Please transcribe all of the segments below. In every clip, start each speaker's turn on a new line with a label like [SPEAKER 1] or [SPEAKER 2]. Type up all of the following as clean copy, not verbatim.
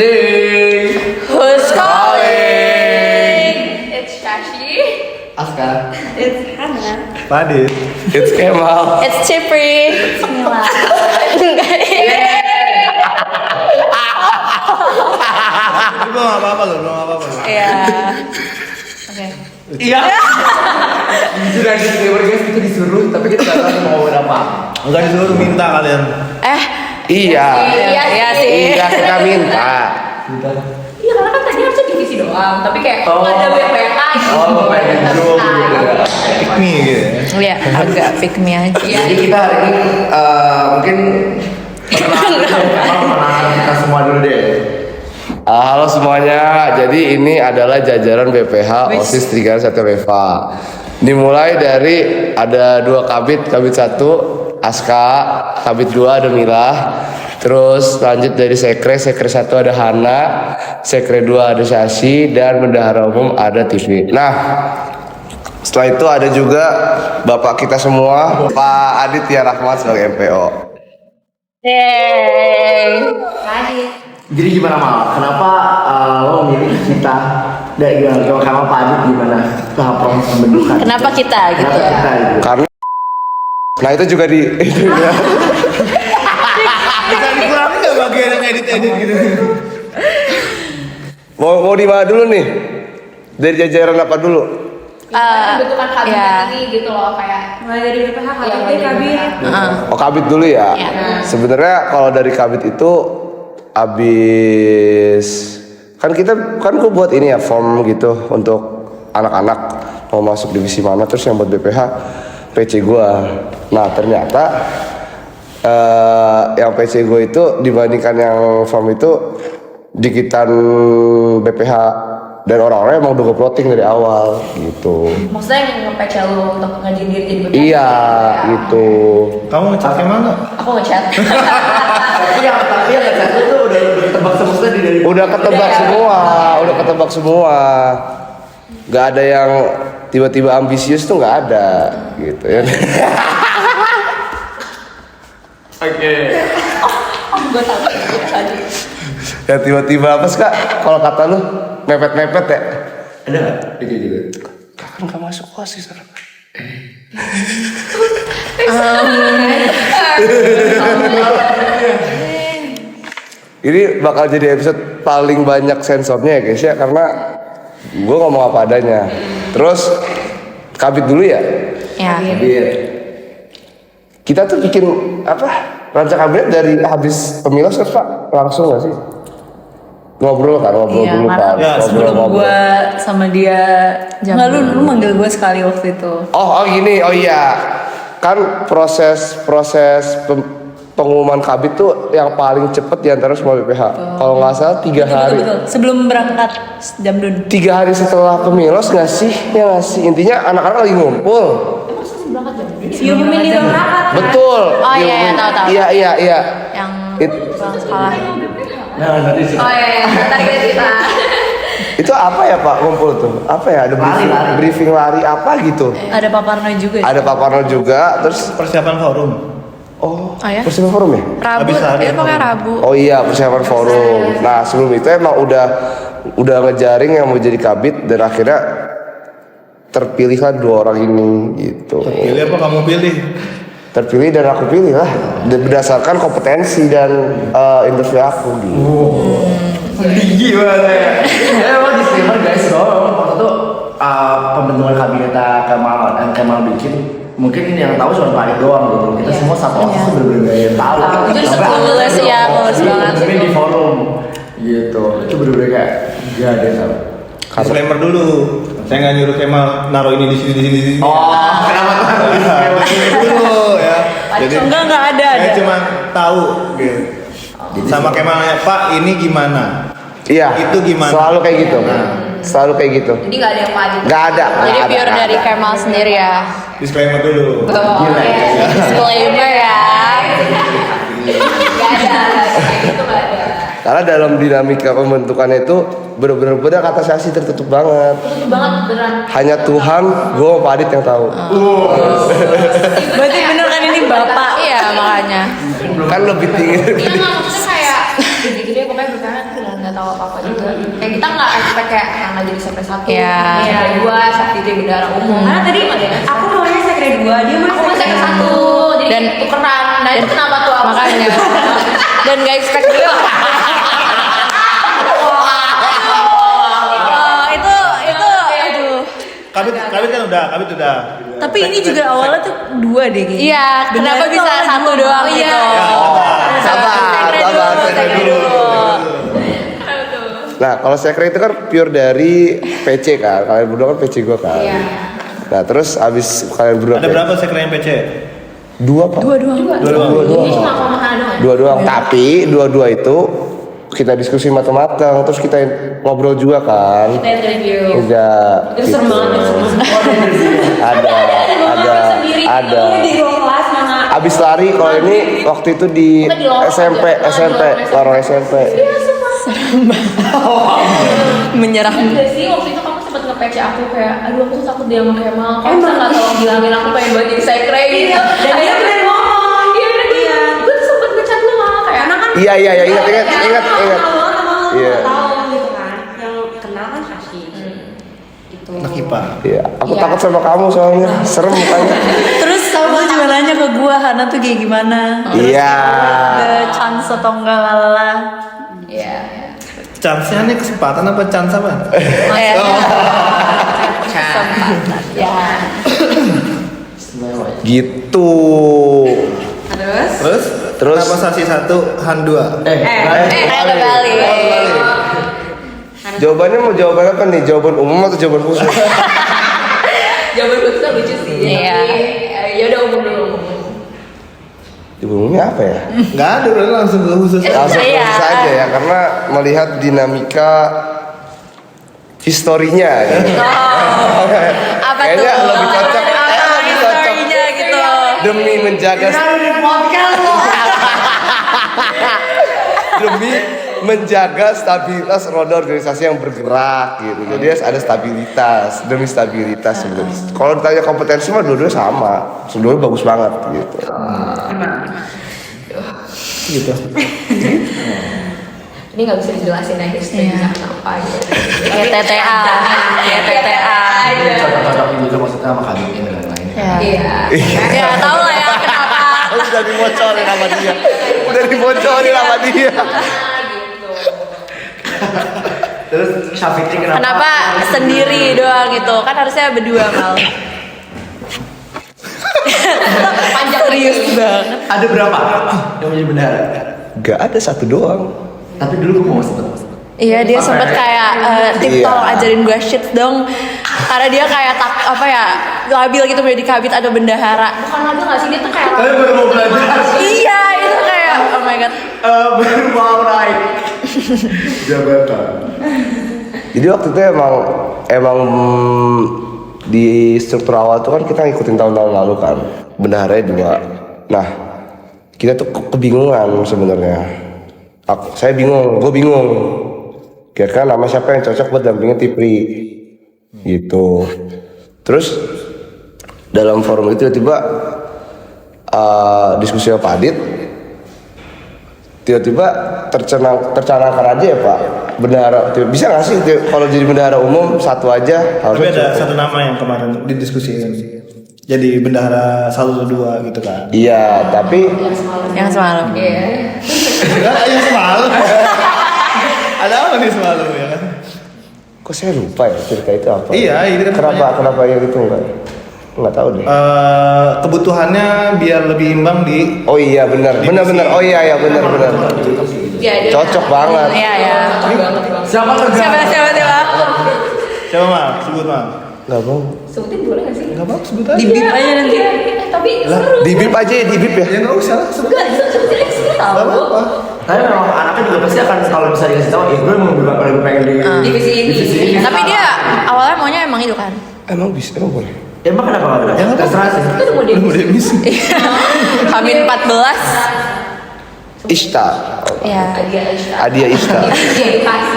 [SPEAKER 1] 3.
[SPEAKER 2] Who's calling?
[SPEAKER 3] It's Shashi.
[SPEAKER 1] Aska.
[SPEAKER 3] It's Hannah.
[SPEAKER 4] Padit.
[SPEAKER 1] It's Kemal.
[SPEAKER 2] It's Cipri.
[SPEAKER 3] Mila.
[SPEAKER 4] Belum apa-apa loh, belum apa-apa.
[SPEAKER 2] Iya. Oke.
[SPEAKER 1] Iya. Sudah disclaimer guys, itu disuruh tapi kita nggak tahu mau ngomongin apa.
[SPEAKER 4] Enggak disuruh minta kalian.
[SPEAKER 1] Iya.
[SPEAKER 2] Iya sih.
[SPEAKER 1] Iya kita minta.
[SPEAKER 3] Iya karena kan tadi harusnya divisi doang, tapi kayak
[SPEAKER 1] Oh.
[SPEAKER 3] ada BPH gitu.
[SPEAKER 1] Oh, pengen job gitu ya.
[SPEAKER 4] Pick me gitu.
[SPEAKER 2] Iya, agak pick me aja.
[SPEAKER 1] Jadi kita hari ini mungkin perkenalan kita semua dulu deh. Halo semuanya, jadi ini adalah jajaran BPH OSIS 31 Reva. Dimulai dari ada 2 kabit 1 Aska, kabit 2 ada Mila. Terus lanjut dari sekre 1 ada Hana, sekre 2 ada Shashi, dan bendahara umum ada TV. Nah, setelah itu ada juga bapak kita semua, Pak Aditya Rahmat sebagai MPO.
[SPEAKER 2] Yeay.
[SPEAKER 1] Jadi gimana Mal? Kenapa lo milih kita? Dan gimana? Kalau Pak Adit gimana? Tahap proses pembentukan.
[SPEAKER 2] Kenapa kita gitu?
[SPEAKER 1] Kenapa kita gitu? Karena nah itu juga di itu ya.
[SPEAKER 4] Bisa dikurangi nggak bagian yang edit gitu?
[SPEAKER 1] Mau di mana dulu nih? Dari jajaran apa dulu?
[SPEAKER 3] Bentukan kabinet
[SPEAKER 2] ya.
[SPEAKER 3] ini gitu loh kayak.
[SPEAKER 5] Mulai dari BPH
[SPEAKER 3] Iya,
[SPEAKER 5] kabit.
[SPEAKER 1] Oh kabit dulu ya.
[SPEAKER 2] Iya.
[SPEAKER 1] Sebenarnya kalau dari kabit itu abis kan gue buat ini ya form gitu untuk anak-anak mau masuk divisi mana, terus yang buat BPH PC gue. Nah ternyata yang PC gue itu dibandingkan yang form itu dikitan BPH, dan orang-orang emang udah plotting dari awal gitu.
[SPEAKER 3] Maksudnya yang nge-patch lu untuk ngajuin diri jadi BPH?
[SPEAKER 1] Iya gitu.
[SPEAKER 4] Kamu ngechat yang mana?
[SPEAKER 3] Aku nge-chat.
[SPEAKER 1] Tapi yang ngechat itu udah ketebak semua dari udah ketebak semua. Gak ada yang tiba-tiba ambisius tuh nggak ada gitu ya. Oke.
[SPEAKER 3] Gue tahu tadi.
[SPEAKER 1] Ya tiba-tiba apa sih Kak? Kalau kata lu mepet-mepet ya? Ada nggak? Gitu juga. Kan nggak masuk OSIS sekarang. Ini bakal jadi episode paling banyak sensornya ya guys ya, karena gue ngomong apa adanya. Terus kabit dulu ya.
[SPEAKER 2] Ya.
[SPEAKER 1] Kabit. Kita tuh bikin apa? Rancang kabinet dari habis pemilu Pak langsung nggak sih? Ngobrol dulu kan.
[SPEAKER 5] Ya, sebelum gue sama dia nggak lu manggil gue sekali waktu itu.
[SPEAKER 1] Oh gini, oh iya. Kan proses pengumuman kabit tuh yang paling cepet diantara semua BPH. Kalau nggak salah 3 hari.
[SPEAKER 5] Betul. Sebelum berangkat Jamdun.
[SPEAKER 1] 3 hari setelah pemilos nggak sih? Ya nggak sih. Intinya anak-anak lagi ngumpul.
[SPEAKER 5] Iya pemilih berangkat.
[SPEAKER 1] Betul.
[SPEAKER 2] Oh iya, tahu.
[SPEAKER 1] Iya.
[SPEAKER 2] Yang
[SPEAKER 1] It-
[SPEAKER 2] pulang sekolah.
[SPEAKER 1] Nah, nanti sih.
[SPEAKER 3] Oh iya, ntar kita.
[SPEAKER 1] Itu apa ya Pak ngumpul tuh? Apa ya? Ada briefing lari apa gitu?
[SPEAKER 5] Ada Paparno juga.
[SPEAKER 1] Ada paparan juga, terus
[SPEAKER 4] Persiapan forum.
[SPEAKER 1] oh
[SPEAKER 2] ya?
[SPEAKER 1] persiapan forum ya?
[SPEAKER 2] Rabu,
[SPEAKER 4] Habis hari
[SPEAKER 2] itu pokoknya
[SPEAKER 4] forum.
[SPEAKER 2] Rabu.
[SPEAKER 1] Oh iya persiapan forum. Nah sebelum itu emang udah ngejaring yang mau jadi kabit, dan akhirnya terpilihlah 2 orang ini gitu.
[SPEAKER 4] Pilih apa kamu pilih?
[SPEAKER 1] Terpilih dan aku pilih lah berdasarkan kompetensi dan interview aku gitu.
[SPEAKER 6] Tinggi banget ya. Emang disclaimer guys, bahwa waktu itu pembentukan kabinet Kemal bikin, mungkin ini yang tahu cuma Pak Adit doang gitu. Kita semua satu OSIS tuh bener-bener gak yang tahu.
[SPEAKER 5] Jadi
[SPEAKER 6] Sampai
[SPEAKER 5] clueless
[SPEAKER 6] akhirnya
[SPEAKER 5] ya,
[SPEAKER 6] di
[SPEAKER 5] clueless banget.
[SPEAKER 6] Mungkin di forum gitu. Itu bener-bener kayak gak ada yang tahu.
[SPEAKER 4] Disclaimer dulu. Saya nggak nyuruh Kemal naruh ini di sini.
[SPEAKER 6] Oh, kenapa tahu?
[SPEAKER 4] Dulu ya. Jadi
[SPEAKER 5] Enggak ada.
[SPEAKER 4] saya cuma tahu gitu. Sama Kemal nanya, Pak ini gimana?
[SPEAKER 1] Iya.
[SPEAKER 4] Itu gimana?
[SPEAKER 1] Selalu kayak gitu. Selalu kayak gitu.
[SPEAKER 3] Jadi nggak ada yang wajib.
[SPEAKER 1] Nggak ada.
[SPEAKER 2] Jadi pure dari Kemal sendiri ya.
[SPEAKER 4] Disclaimer dulu.
[SPEAKER 2] Disclaimer ya.
[SPEAKER 3] Nggak ada. Kayak gitu nggak ada.
[SPEAKER 1] Karena dalam dinamika pembentukannya itu bener-bener kata Shashi tertutup banget.
[SPEAKER 3] Itu banget beneran.
[SPEAKER 1] Hanya Tuhan, gue sama Pak Adit yang tahu.
[SPEAKER 5] Berarti bener kan ini bapak.
[SPEAKER 2] Iya makanya.
[SPEAKER 1] Kan lebih tinggi.
[SPEAKER 3] Iya nggak maksudnya kayak gini-gini pokoknya berkarya kita nggak tahu tahu apa juga. Kayak kita nggak expect kayak nggak jadi sekre 1,
[SPEAKER 2] Iya.
[SPEAKER 3] sekre 2, sakti jadi bendahara umum. Karena tadi
[SPEAKER 5] Aku maunya sekre 2, dia mau
[SPEAKER 3] aku sekre 1, jadi
[SPEAKER 2] Dan-
[SPEAKER 3] tukeran. Nah itu kenapa tuh aku?
[SPEAKER 2] Makanya. Dan gak expect juga. itu aduh.
[SPEAKER 4] Kabit kan udah.
[SPEAKER 5] Tapi ini juga awalnya tuh 2 deh kayaknya.
[SPEAKER 2] Iya, kenapa
[SPEAKER 5] Benar,
[SPEAKER 2] bisa
[SPEAKER 5] itu awalnya
[SPEAKER 2] 1
[SPEAKER 5] dua.
[SPEAKER 2] doang
[SPEAKER 5] Oh,
[SPEAKER 2] gitu?
[SPEAKER 5] iya.
[SPEAKER 2] Sekre dulu.
[SPEAKER 1] Nah, kalau sekre itu kan pure dari PC kan. Kalian berdua kan PC gue kan.
[SPEAKER 3] Iya.
[SPEAKER 1] Nah, terus abis kalian berdua
[SPEAKER 4] Ada berapa sekre yang PC?
[SPEAKER 1] 2 Pak.
[SPEAKER 5] 2 doang.
[SPEAKER 3] Ini cuma kalau makan doang.
[SPEAKER 1] 2 doang. Tapi 2 itu kita diskusi matang-matang, terus kita ngobrol juga kan.
[SPEAKER 3] Kita interview.
[SPEAKER 1] Enggak.
[SPEAKER 3] Itu serem banget.
[SPEAKER 1] Ada.
[SPEAKER 3] Di ruang kelas mana?
[SPEAKER 1] Abis lari kalau ini waktu itu di
[SPEAKER 3] Kita di lorong
[SPEAKER 1] SMP,
[SPEAKER 3] aja.
[SPEAKER 1] lorong SMP.
[SPEAKER 2] Menyerah.
[SPEAKER 3] Enggak sih, waktu itu kamu sempat nge-PC aku kayak, aduh aku tuh takut dia sama Kemal. Kamu bisa nggak tolong bilangin aku pengen banget jadi sekre gitu. Dan dia bener ngomong. Iya bener dia. Gue tuh sempat ngechat lu malah kayak. Karena kan
[SPEAKER 1] Iya, ingat. Iya.
[SPEAKER 7] tahu gitu kan yang kenal kan Sashi gitu.
[SPEAKER 4] Anak IPA.
[SPEAKER 1] Iya, aku
[SPEAKER 3] Iya.
[SPEAKER 1] takut sama kamu soalnya. Serem mukanya.
[SPEAKER 5] Terus kamu juga nanya ke gua Hana tuh kayak gimana?
[SPEAKER 1] Iya.
[SPEAKER 5] Ada chance atau enggak lalala.
[SPEAKER 3] Iya.
[SPEAKER 4] Chance-nya nih kesempatan apa chance apa?
[SPEAKER 3] Ya.
[SPEAKER 1] Gitu.
[SPEAKER 3] Terus?
[SPEAKER 1] Terus?
[SPEAKER 4] Kenapa Sashi 1, Han 2?
[SPEAKER 2] Ada balik.
[SPEAKER 1] Jawabannya mau jawaban apa nih? Jawaban umum atau jawaban khusus?
[SPEAKER 3] Jawaban gue tuh lucu sih.
[SPEAKER 2] Iya.
[SPEAKER 3] Tapi, ya udah umum dulu.
[SPEAKER 1] Jawaban umumnya apa ya?
[SPEAKER 4] Enggak ada, udah langsung ke khusus.
[SPEAKER 1] Langsung
[SPEAKER 2] Iya.
[SPEAKER 1] khusus aja ya, karena melihat dinamika historinya. Gitu.
[SPEAKER 2] Apa
[SPEAKER 1] Kayaknya
[SPEAKER 2] tuh?
[SPEAKER 1] lebih cocok.
[SPEAKER 2] Apa
[SPEAKER 1] Lebih cocok.
[SPEAKER 2] historinya gitu?
[SPEAKER 1] Demi menjaga demi menjaga stabilitas roda organisasi yang bergerak gitu. Jadi harus ada stabilitas, demi stabilitas sebenarnya. Kalau ditanya kompetensi mah dua-duanya sama. Dua-duanya bagus banget gitu.
[SPEAKER 4] Gitu.
[SPEAKER 3] Ini nggak bisa dijelasin aja historinya kenapa gitu.
[SPEAKER 2] Kayak TTA. Kayak TTA.
[SPEAKER 6] Cocok-cocok juga maksudnya sama kami dan lain-lain.
[SPEAKER 3] Iya.
[SPEAKER 2] Ya tahu lah ya kenapa.
[SPEAKER 1] Udah dibocorin sama dia. Udah dibocorin sama dia.
[SPEAKER 6] Terus Syafitri
[SPEAKER 2] Kenapa sendiri doang gitu? Kan harusnya berdua mal.
[SPEAKER 3] Panjang
[SPEAKER 2] Serius banget.
[SPEAKER 6] Ada berapa yang menjadi bendahara?
[SPEAKER 1] Gak ada satu doang.
[SPEAKER 6] Tapi dulu gue mau sempet.
[SPEAKER 2] Iya dia sempet kayak tip
[SPEAKER 1] Iya.
[SPEAKER 2] tolong ajarin gue shit dong. Karena dia kayak apa ya labil gitu menjadi kabit atau bendahara.
[SPEAKER 3] Bukan lagu nggak sih, dia tuh kayak
[SPEAKER 6] Kalian baru mau belajar.
[SPEAKER 2] Iya itu kayak oh my god.
[SPEAKER 6] Baru mau naik jabatan.
[SPEAKER 1] Jadi waktu itu emang di struktur awal tuh kan kita ngikutin tahun-tahun lalu kan. Bendaharanya 2. Nah, kita tuh kebingungan sebenarnya. Saya bingung, gue bingung. Kira-kira nama siapa yang cocok buat dampingin Tipri gitu. Terus dalam forum itu tiba-tiba diskusi sama Pak Adit, tiba-tiba tercanangkan aja ya Pak, bendahara bisa nggak sih kalau jadi bendahara umum satu aja
[SPEAKER 4] Tapi
[SPEAKER 1] harusnya
[SPEAKER 4] ada
[SPEAKER 1] cukup.
[SPEAKER 4] satu nama yang kemarin didiskusikan. Jadi bendahara 1 atau 2 gitu kan.
[SPEAKER 1] Iya, tapi
[SPEAKER 2] Yang semalam.
[SPEAKER 3] Iya.
[SPEAKER 4] Enggak, yang semalam. Ada apa nih semalam ya kan?
[SPEAKER 1] kok saya lupa ya cerita itu apa?
[SPEAKER 4] Iya, ini kan
[SPEAKER 1] kenapa yang itu nggak tahu deh.
[SPEAKER 4] Kebutuhannya biar lebih imbang di
[SPEAKER 1] Oh iya benar. Oh iya benar.
[SPEAKER 3] Iya, dia
[SPEAKER 1] Cocok banget.
[SPEAKER 2] Iya ya.
[SPEAKER 6] Siapa
[SPEAKER 2] Siapa?
[SPEAKER 4] siapa Mal? Sebut Mal.
[SPEAKER 1] Nggak mau.
[SPEAKER 3] sebutin boleh nggak sih?
[SPEAKER 4] Enggak apa sebut aja.
[SPEAKER 5] Di bip aja nanti.
[SPEAKER 3] Tapi
[SPEAKER 1] Lah,
[SPEAKER 3] seru.
[SPEAKER 1] di bip aja ya, di bip ya.
[SPEAKER 4] Ya enggak usah lah, sebut
[SPEAKER 3] Enggak, sebutin aja sih tahu.
[SPEAKER 4] Enggak apa-apa.
[SPEAKER 6] Tapi memang anaknya juga pasti akan kalau bisa dikasih tahu, gue mau lebih pengen di
[SPEAKER 3] Divisi ini.
[SPEAKER 2] Tapi dia awalnya maunya emang itu kan.
[SPEAKER 1] Emang bisa, emang boleh.
[SPEAKER 6] Emang kenapa nggak bilang?
[SPEAKER 4] Jangan
[SPEAKER 6] Terserah sih.
[SPEAKER 3] Itu udah mau
[SPEAKER 4] Lu mau
[SPEAKER 3] divisi.
[SPEAKER 4] demis.
[SPEAKER 2] Hamin 14.
[SPEAKER 1] Ista,
[SPEAKER 2] Ya.
[SPEAKER 1] Adia Ista.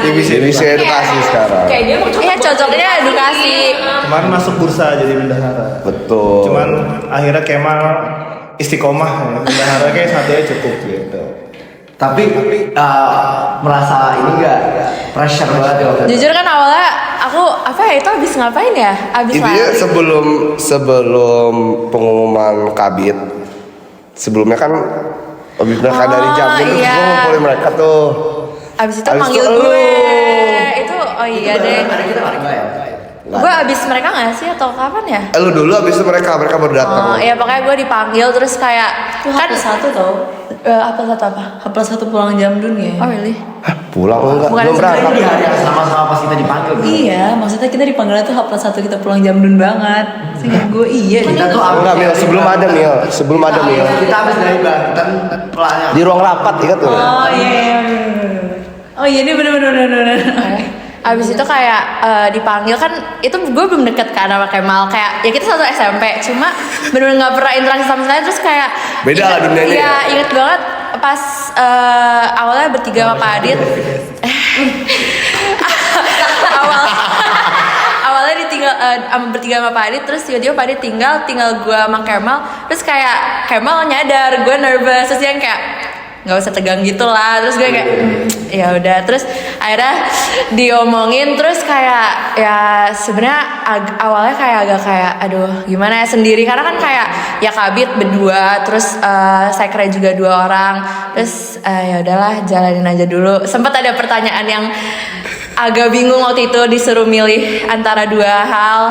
[SPEAKER 1] Divisi edukasi sekarang.
[SPEAKER 3] Kayak dia mau cocok.
[SPEAKER 2] Iya cocoknya edukasi.
[SPEAKER 4] Kemarin masuk bursa jadi bendahara.
[SPEAKER 1] Betul.
[SPEAKER 4] Cuman akhirnya Kemal istiqomah ya. Bendahara kayak satu aja cukup gitu.
[SPEAKER 6] Tapi merasa ini enggak pressure banget ya waktu itu?
[SPEAKER 2] Jujur kan awalnya aku itu habis ngapain ya? Habis
[SPEAKER 1] Intinya
[SPEAKER 2] lari.
[SPEAKER 1] sebelum pengumuman kabit, sebelumnya kan habis mereka dari jam itu
[SPEAKER 2] iya.
[SPEAKER 1] gue ngumpulin mereka tuh.
[SPEAKER 2] Abis itu
[SPEAKER 1] Abis
[SPEAKER 2] manggil
[SPEAKER 1] itu
[SPEAKER 2] gue.
[SPEAKER 1] lu.
[SPEAKER 2] Itu iya deh.
[SPEAKER 6] Ada kita enggak ya?
[SPEAKER 2] Gue abis mereka nggak sih atau kapan ya?
[SPEAKER 1] Lu dulu habis itu mereka baru datang.
[SPEAKER 2] Oh iya pokoknya gue dipanggil terus kayak
[SPEAKER 5] Itu
[SPEAKER 2] kan
[SPEAKER 5] H+1 tau?
[SPEAKER 2] apa apa?
[SPEAKER 5] H+1 pulang jam dun ya?
[SPEAKER 2] Oh really?
[SPEAKER 1] Hah, pulang enggak?
[SPEAKER 2] Bukan
[SPEAKER 1] Belum berangkat.
[SPEAKER 6] Di hari yang sama-sama pas kita dipanggil. bro.
[SPEAKER 5] Iya, maksudnya kita dipanggilnya tuh H+1 kita pulang jam dun banget. Sehingga gue iya.
[SPEAKER 6] Kita tuh
[SPEAKER 1] Enggak, Mil, sebelum ada Mil.
[SPEAKER 6] Kita habis dari Banten pulangnya.
[SPEAKER 1] Di ruang rapat ingat tuh.
[SPEAKER 5] Oh iya. Oh iya, ini bener.
[SPEAKER 2] Abis itu kayak dipanggil kan itu gue belum deket kan sama Kemal kayak ya kita satu SMP cuma bener-bener nggak pernah interaksi sama sekali terus kayak
[SPEAKER 1] Beda lah dunianya
[SPEAKER 2] Iya
[SPEAKER 1] ya?
[SPEAKER 2] inget banget pas awalnya bertiga sama Pak Adit awalnya ditinggal bertiga sama Pak Adit terus tiba-tiba Pak Adit tinggal gue sama Kemal terus kayak Kemal nyadar gue nervous terus yang kayak nggak usah tegang gitu lah terus gue kayak ya udah terus akhirnya diomongin terus kayak ya sebenarnya awalnya kayak agak kayak aduh gimana ya sendiri karena kan kayak ya kabit berdua terus sekre juga 2 orang terus ya udahlah jalanin aja dulu sempat ada pertanyaan yang agak bingung waktu itu disuruh milih antara 2 hal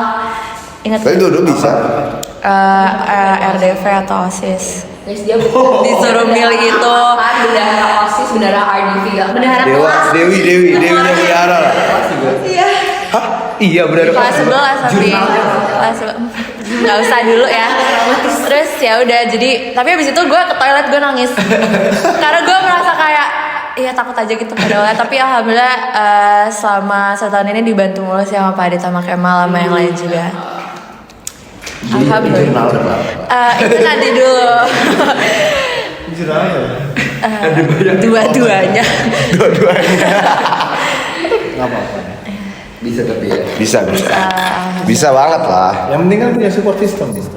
[SPEAKER 2] ingat
[SPEAKER 1] Tapi dulu bisa.
[SPEAKER 2] RDV atau OSIS
[SPEAKER 3] Guys dia betul
[SPEAKER 2] disuruh milih itu
[SPEAKER 3] bendahara OSIS, bendahara RDV, bendahara
[SPEAKER 1] Dewa,
[SPEAKER 3] kelas.
[SPEAKER 1] Dewinya bendahara lah.
[SPEAKER 3] Iya.
[SPEAKER 1] Hah? Iya bendahara.
[SPEAKER 2] kelas 11 tapi kelas nggak usah dulu ya terus ya udah jadi tapi abis itu gue ke toilet gue nangis karena gue merasa kayak iya takut aja gitu pada awalnya tapi alhamdulillah selama 1 tahun ini dibantu mulu sih sama Pak Adit sama Kemal sama yang lain juga alhamdulillah itu nanti dulu
[SPEAKER 4] Jurnal ya?
[SPEAKER 2] dua-duanya
[SPEAKER 4] Nggak apa-apa.
[SPEAKER 6] Bisa tapi ya.
[SPEAKER 1] Bisa banget lah.
[SPEAKER 4] Yang penting kan punya support system.
[SPEAKER 2] wis.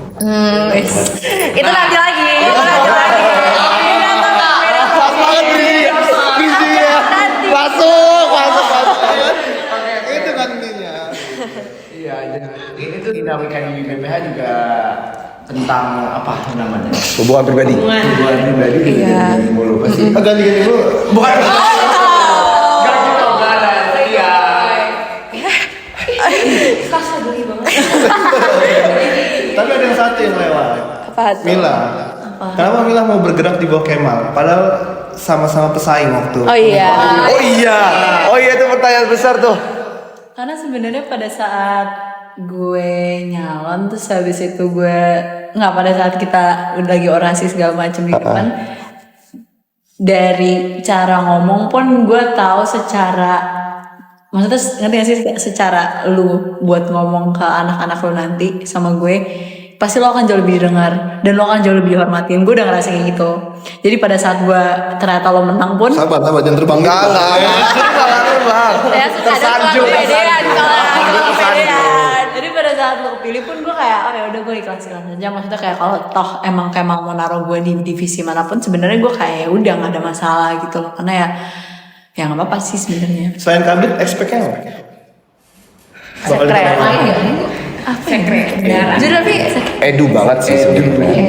[SPEAKER 2] Itu nanti lagi
[SPEAKER 1] Pas banget Bizinya. Masuk.
[SPEAKER 4] Itu kan intinya.
[SPEAKER 6] Iya, ini tuh dinamika di BPH juga tentang apa namanya?
[SPEAKER 1] Hubungan pribadi.
[SPEAKER 6] Hubungan pribadi.
[SPEAKER 2] Iya.
[SPEAKER 6] Mulu pasti.
[SPEAKER 4] Ganti dulu.
[SPEAKER 6] Bukan. Gak gitu, gak ada. Iya.
[SPEAKER 3] Kasar geli banget.
[SPEAKER 4] Tapi ada yang satu yang lewat.
[SPEAKER 2] apa tuh?
[SPEAKER 4] Mila. Kenapa Mila mau bergerak di bawah Kemal? Padahal sama-sama pesaing waktu.
[SPEAKER 2] Oh iya
[SPEAKER 1] Oh iya itu pertanyaan besar tuh.
[SPEAKER 5] Karena sebenarnya pada saat gue nyalon terus habis itu gue nggak pada saat kita udah lagi orasi segala macam di depan dari cara ngomong pun gue tahu secara maksudnya ngerti gak sih secara lu buat ngomong ke anak-anak lu nanti sama gue pasti lo akan jauh lebih didengar dan lo akan jauh lebih dihormatin. Gue udah ngerasa kayak gitu. Jadi pada saat gue ternyata lo menang pun
[SPEAKER 4] Sabar, jangan terbang.
[SPEAKER 1] Enggak.
[SPEAKER 2] saya suka ada kepedean kalau kepedean
[SPEAKER 5] jadi pada saat lo kepilih pun gue kayak oh ya udah gue ikhlas aja maksudnya kayak kalau toh emang mau naruh gue di divisi manapun sebenarnya gue kayak ya udah nggak ada masalah gitu loh karena ya nggak apa-apa sih sebenarnya.
[SPEAKER 4] Selain kabit, expect-nya apa? Bakal
[SPEAKER 2] Sekre.
[SPEAKER 4] ditanya.
[SPEAKER 2] jadi tapi
[SPEAKER 1] Edu banget sih sebenarnya.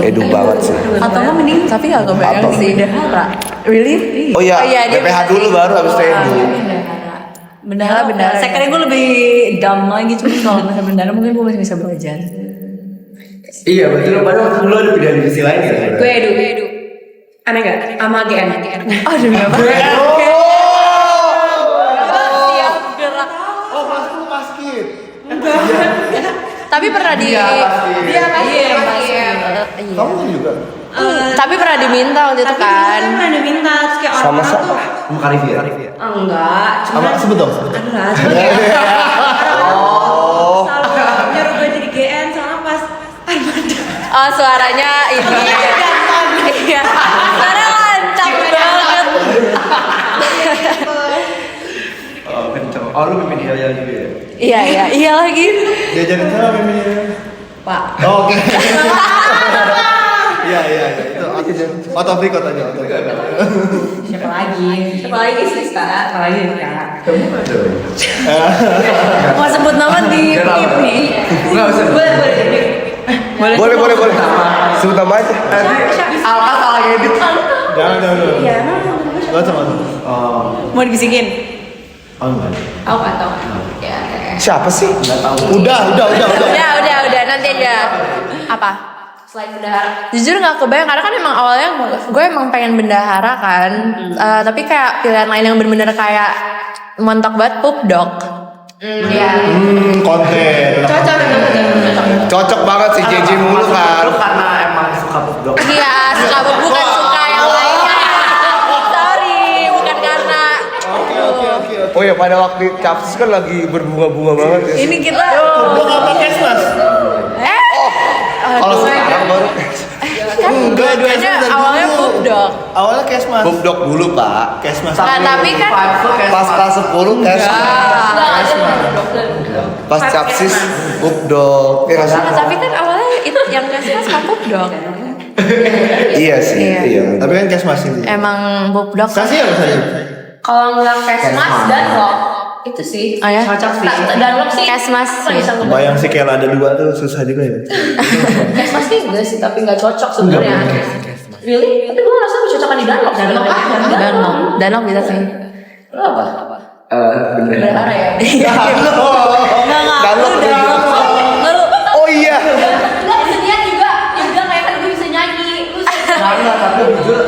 [SPEAKER 1] Edu banget sih.
[SPEAKER 5] Atau nggak mending
[SPEAKER 2] tapi gak kebayang
[SPEAKER 1] Apa?
[SPEAKER 2] sih
[SPEAKER 5] bendahara.
[SPEAKER 2] really
[SPEAKER 1] Oh iya,
[SPEAKER 2] dia
[SPEAKER 1] BPH
[SPEAKER 2] bisa
[SPEAKER 1] dulu
[SPEAKER 2] sih.
[SPEAKER 1] baru habis itu Edu.
[SPEAKER 5] Bendahara. Saya kira gue lebih dumb lagi cuma kalau misalnya bendahara mungkin gue masih bisa belajar.
[SPEAKER 6] Iya betul. Padahal waktu dulu ada pindah divisi lain ya.
[SPEAKER 7] Gue edu. Aneh gak? Sama GM.
[SPEAKER 2] oh demi apa siap gerak
[SPEAKER 4] Oh, pas lu basket.
[SPEAKER 2] tapi pernah di
[SPEAKER 4] Kamu kan juga.
[SPEAKER 2] tapi pernah diminta waktu itu kan
[SPEAKER 7] Pernah diminta terus kayak
[SPEAKER 1] Sama
[SPEAKER 7] orang-orang tuh
[SPEAKER 6] Muka Rivia.
[SPEAKER 7] enggak, cuma
[SPEAKER 4] Sama sebut dong.
[SPEAKER 7] ada lah, cuma kayak orang-orang selalu nyuruh gue jadi GN soalnya pas Armada.
[SPEAKER 2] oh suaranya ini iya suara lancang banget
[SPEAKER 6] Oh kenceng. Oh lu pimpin dia juga ya.
[SPEAKER 2] iya lagi
[SPEAKER 4] Diajarin sama Mimi.
[SPEAKER 7] Pak.
[SPEAKER 4] Oh, oke. Iya. Itu aku Out of record aja.
[SPEAKER 5] Siapa lagi?
[SPEAKER 3] Siapa lagi sih kak?
[SPEAKER 5] Siapa lagi Kak?
[SPEAKER 6] Kamu ada.
[SPEAKER 5] Mau sebut nama di tip nih.
[SPEAKER 6] Enggak usah.
[SPEAKER 1] Boleh. Sebut nama aja.
[SPEAKER 6] Alka salah edit.
[SPEAKER 4] Jangan.
[SPEAKER 5] Iya,
[SPEAKER 4] Gak sama.
[SPEAKER 6] Oh,
[SPEAKER 5] mau dibisikin.
[SPEAKER 6] enggak.
[SPEAKER 3] Aku nggak tahu. Ya.
[SPEAKER 1] Siapa sih?
[SPEAKER 6] Enggak tahu.
[SPEAKER 4] Udah.
[SPEAKER 2] Udah nanti aja. Apa?
[SPEAKER 3] Selain bendahara.
[SPEAKER 2] Jujur nggak kebayang karena kan emang awalnya gue emang pengen bendahara kan. Tapi kayak pilihan lain yang bener-bener kayak montok banget pup dog.
[SPEAKER 3] Iya.
[SPEAKER 4] Konten.
[SPEAKER 1] Cocok banget sih JJ mulu kan.
[SPEAKER 6] Lu karena emang suka dog.
[SPEAKER 2] Iya, suka bukan suka yang lainnya. Sorry, bukan karena.
[SPEAKER 4] Oke.
[SPEAKER 1] Oh ya pada waktu Capsis kan lagi berbunga-bunga banget ya.
[SPEAKER 5] Ini kita
[SPEAKER 4] Gua nggak pakai mas.
[SPEAKER 1] Kalau sekarang baru
[SPEAKER 2] Kan dua-duanya awalnya pup dog.
[SPEAKER 4] Awalnya Kesmas.
[SPEAKER 1] Pup dog dulu Pak.
[SPEAKER 4] Kesmas.
[SPEAKER 2] Nah, tapi kan
[SPEAKER 1] Pas kelas 10 kan. Pas Capsis pup dog. Ya nggak sih?
[SPEAKER 2] tapi kan awalnya itu yang kasih kan pup dog.
[SPEAKER 1] Iya sih.
[SPEAKER 2] Iya.
[SPEAKER 1] Iya.
[SPEAKER 4] Tapi kan Kesmas ini.
[SPEAKER 2] Emang pup dog.
[SPEAKER 4] Kasih ya saya.
[SPEAKER 3] Kalau nggak Kesmas dan Lock itu sih.
[SPEAKER 2] Oh ya?
[SPEAKER 5] cocok sih.
[SPEAKER 3] Dan Lock sih.
[SPEAKER 2] Kesmas.
[SPEAKER 3] Nggak bisa ngebayang.
[SPEAKER 4] Bayang sih kayak ada dua tuh susah juga ya.
[SPEAKER 3] Kesmas sih enggak sih, tapi nggak cocok sebenarnya. Really? Tapi gue rasa cocokkan di Danlok.
[SPEAKER 2] Danok bisa sih.
[SPEAKER 3] Lo apa? Bendahara ya?
[SPEAKER 1] Danlok Oh iya.
[SPEAKER 3] Enggak bisa nyanyi juga. Ya udah kayak kan gue bisa nyanyi. Lu
[SPEAKER 6] Karena tapi jujur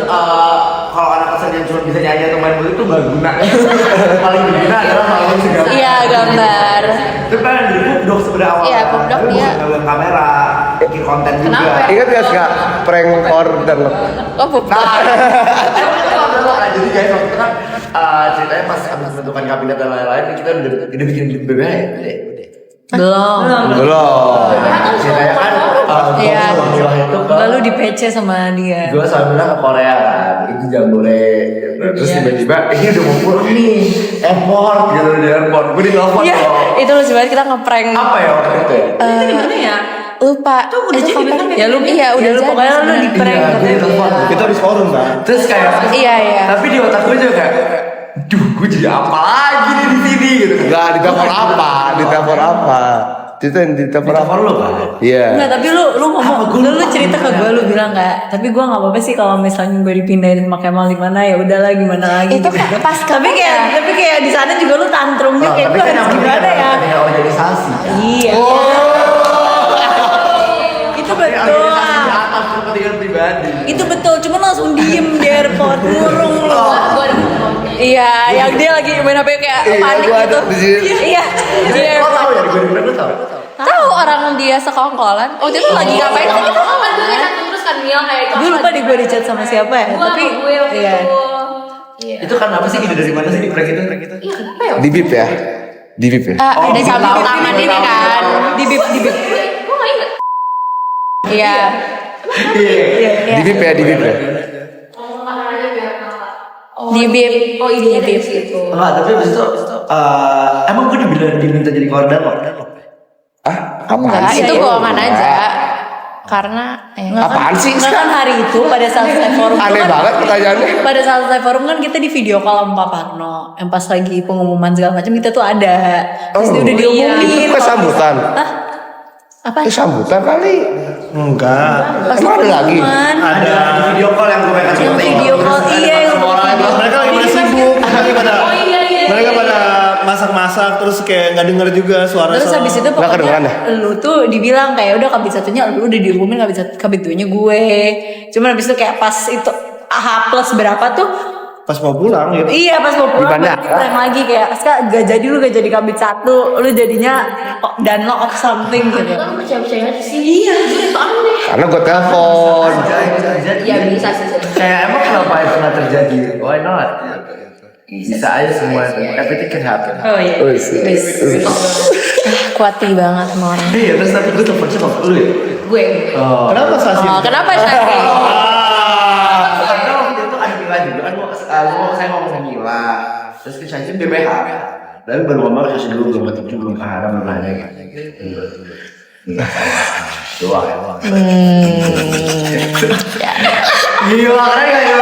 [SPEAKER 6] kalau anak kesenian cuma bisa nyanyi atau main musik itu nggak guna. Paling berguna adalah main musik.
[SPEAKER 2] Iya, gambar.
[SPEAKER 6] Itu kan di dog sebenarnya awal.
[SPEAKER 2] Iya, Pupdog dia.
[SPEAKER 6] Ngambil kamera, bikin konten juga.
[SPEAKER 3] Kenapa?
[SPEAKER 1] Ingat gak sih Kak? Prank or Danlok?
[SPEAKER 2] Oh, pup dog.
[SPEAKER 6] Nah, jadi guys waktu itu kan ceritanya pas abis bentukan kabinet dan lain-lain kita udah bikin BBH ya?
[SPEAKER 2] Belum.
[SPEAKER 1] Belum.
[SPEAKER 6] Ceritanya kan
[SPEAKER 2] Iya.
[SPEAKER 6] itu
[SPEAKER 5] Lalu di PC sama dia.
[SPEAKER 6] gue sama bilang ke Korea kan itu jambore terus
[SPEAKER 5] Iya.
[SPEAKER 6] tiba-tiba ini udah mau pulang nih airport gitu di airport gue ditelepon
[SPEAKER 2] Iya,
[SPEAKER 6] dong
[SPEAKER 2] itu lucu banget kita ngeprank.
[SPEAKER 6] apa ya waktu itu ya?
[SPEAKER 5] Itu di mana ya?
[SPEAKER 2] Lupa.
[SPEAKER 5] Itu udah jadi
[SPEAKER 2] kapan?
[SPEAKER 5] kan?
[SPEAKER 2] Ya lu iya udah
[SPEAKER 5] lu
[SPEAKER 2] jadi.
[SPEAKER 5] pokoknya lu di prank
[SPEAKER 6] Iya, gue
[SPEAKER 5] katanya.
[SPEAKER 6] ditelepon
[SPEAKER 4] Kita habis forum kan.
[SPEAKER 6] terus kayak
[SPEAKER 2] Iya.
[SPEAKER 6] tapi di otak gue juga kayak duh gue jadi apa lagi nih di sini gitu
[SPEAKER 1] Enggak ditelepon apa? Ditelepon apa? Itu yang ditelepon apa?
[SPEAKER 6] ditelepon lo kan
[SPEAKER 1] Iya.
[SPEAKER 5] Enggak, tapi lu ngomong, lu cerita ke gue, lu bilang enggak. Tapi gue nggak apa-apa sih kalau misalnya gue dipindahin sama Kemal di mana ya udahlah gimana lagi.
[SPEAKER 2] Itu kan pas
[SPEAKER 5] tapi kayak di sana juga lu tantrum juga kayak
[SPEAKER 6] tapi
[SPEAKER 5] gue
[SPEAKER 6] kan
[SPEAKER 5] harus
[SPEAKER 6] yang penting
[SPEAKER 5] gimana ya?
[SPEAKER 6] ada organisasi kan
[SPEAKER 5] Iya. Itu betul.
[SPEAKER 6] organisasi di atas kepentingan pribadi
[SPEAKER 5] Itu betul, cuma langsung diem di airport murung lu.
[SPEAKER 2] Iya, yang dia lagi main HP kayak panik
[SPEAKER 1] gua
[SPEAKER 2] gitu.
[SPEAKER 1] ada di sini.
[SPEAKER 2] Iya. Di
[SPEAKER 6] lo tau
[SPEAKER 2] airport.
[SPEAKER 6] ya gue di tau
[SPEAKER 2] Tahu orang dia sekongkolan. Oh, dia tuh lagi ngapain sih? Kita
[SPEAKER 3] kan gue kayak satu terus kan Mia kayak itu.
[SPEAKER 5] Gue lupa di gue di chat sama siapa ya.
[SPEAKER 3] Gue
[SPEAKER 5] Tapi
[SPEAKER 3] sama gue waktu
[SPEAKER 5] iya.
[SPEAKER 3] itu. Iya.
[SPEAKER 6] itu kan apa sih ide dari mana sih di prank itu
[SPEAKER 3] Iya, kenapa ya?
[SPEAKER 1] Di bip ya? Di bip ya?
[SPEAKER 2] Ada sabuk tangan ini kan.
[SPEAKER 5] Di bip.
[SPEAKER 3] Gue nggak inget.
[SPEAKER 2] Iya.
[SPEAKER 1] Di bip ya? Di bip ya?
[SPEAKER 3] Ngomong makan aja biar kenapa.
[SPEAKER 2] Di bip.
[SPEAKER 3] Oh ini di situ.
[SPEAKER 6] enggak tapi abis itu emang gue diminta jadi korban lo
[SPEAKER 1] Ah, apaan
[SPEAKER 2] Enggak,
[SPEAKER 1] sih?
[SPEAKER 2] itu bohongan aja. Karena
[SPEAKER 1] Apaan sih?
[SPEAKER 5] Nggak kan hari itu pada saat live forum
[SPEAKER 1] Aneh
[SPEAKER 5] kan,
[SPEAKER 1] banget pertanyaannya.
[SPEAKER 5] pada saat live forum kan kita di video call sama Pak Parno yang pas lagi pengumuman segala macam kita tuh ada terus dia udah diumumin
[SPEAKER 1] Itu pas sambutan.
[SPEAKER 5] apa
[SPEAKER 1] Itu sambutan kali.
[SPEAKER 4] Enggak.
[SPEAKER 5] pas
[SPEAKER 1] Emang ada lagi?
[SPEAKER 5] pengumuman
[SPEAKER 4] Ada.
[SPEAKER 6] video call yang gue pengen
[SPEAKER 5] yang video call iya yang
[SPEAKER 4] Mereka lagi pada sibuk. Mereka pada masak-masak terus kayak nggak denger juga suara.
[SPEAKER 5] terus habis itu
[SPEAKER 1] Nggak kedengeran
[SPEAKER 5] pokoknya lu tuh dibilang kayak udah kabit satunya lu udah diumumin kabit duanya gue cuman habis itu kayak pas itu H plus berapa tuh
[SPEAKER 4] pas mau pulang gitu.
[SPEAKER 5] iya pas mau pulang
[SPEAKER 1] Di bandara.
[SPEAKER 5] gue prank lagi kayak Aska gak jadi lu gak jadi kabit satu lu jadinya Danlok of something gitu
[SPEAKER 3] Kan percaya-percaya aja sih. Iya. Itu aneh.
[SPEAKER 1] Karena gue telepon.
[SPEAKER 3] Ya bisa sih.
[SPEAKER 6] kayak emang kenapa itu nggak terjadi why not bisa aja semua everything can happen
[SPEAKER 5] oh iya
[SPEAKER 1] Wis.
[SPEAKER 2] kuati banget sama orang.
[SPEAKER 6] iya terus tapi gue telepon sama lu ya
[SPEAKER 3] Gue.
[SPEAKER 6] oh
[SPEAKER 4] Kenapa Sasi?
[SPEAKER 2] Oh, kenapa Syahri?
[SPEAKER 6] karena waktu itu ada Mila juga kan saya ngomong sama Mila terus ke Syahri BBH tapi baru ngomong kasih dulu belum ketemu belum keharap belum nanya gitu doang. Gila, keren gak ya?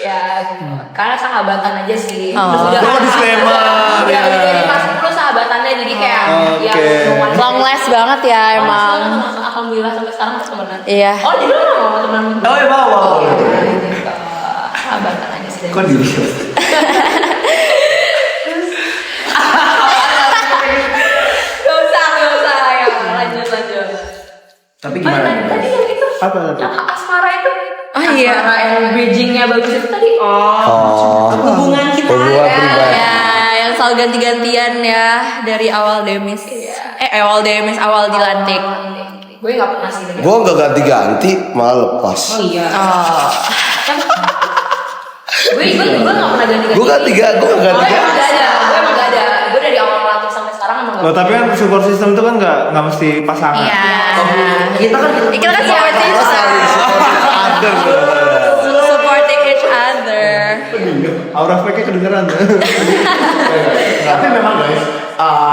[SPEAKER 3] Ya, karena sahabatan aja sih.
[SPEAKER 2] Oh.
[SPEAKER 3] Terus udah
[SPEAKER 4] Oh, disclaimer,
[SPEAKER 3] udah
[SPEAKER 4] ya.
[SPEAKER 3] jadi pas 10 sahabatannya jadi kayak ya
[SPEAKER 4] Oke.
[SPEAKER 2] Long last banget ya emang.
[SPEAKER 3] Alhamdulillah sampai sekarang masih temenan.
[SPEAKER 2] Iya.
[SPEAKER 3] Oh, jadi lu nggak mau temenan?
[SPEAKER 6] Oh ya bawa.
[SPEAKER 3] Sahabatan aja sih.
[SPEAKER 6] Kok diri?
[SPEAKER 3] Gak usah ya. Lanjut.
[SPEAKER 6] Tapi
[SPEAKER 3] Oh,
[SPEAKER 6] gimana?
[SPEAKER 3] tadi yang itu.
[SPEAKER 4] Apa?
[SPEAKER 3] Yang asmara itu.
[SPEAKER 2] Oh, iya.
[SPEAKER 3] Asmara yang bridgingnya bagus itu tadi.
[SPEAKER 1] Oh,
[SPEAKER 7] Hubungan kita.
[SPEAKER 1] hubungan pribadi.
[SPEAKER 2] Ya, yang selalu ganti-gantian ya dari awal Demis. Awal dilantik.
[SPEAKER 3] Gue nggak pernah sih.
[SPEAKER 1] Gue nggak ganti-ganti, malah lepas.
[SPEAKER 3] Oh iya.
[SPEAKER 2] Oh.
[SPEAKER 3] gue nggak pernah ganti-ganti.
[SPEAKER 1] Gue ganti-ganti, gue nggak
[SPEAKER 3] Oh,
[SPEAKER 1] ganti-ganti.
[SPEAKER 3] emang nggak ada. Gue emang nggak ada. Gue dari awal melatih sampai sekarang emang
[SPEAKER 4] Loh,
[SPEAKER 3] nggak.
[SPEAKER 4] tapi kan support system itu kan nggak mesti pasangan.
[SPEAKER 2] Iya.
[SPEAKER 6] Kita kan
[SPEAKER 2] Support each other. Supporting each other.
[SPEAKER 4] Aura fake-nya kedengeran.
[SPEAKER 6] Tapi memang guys,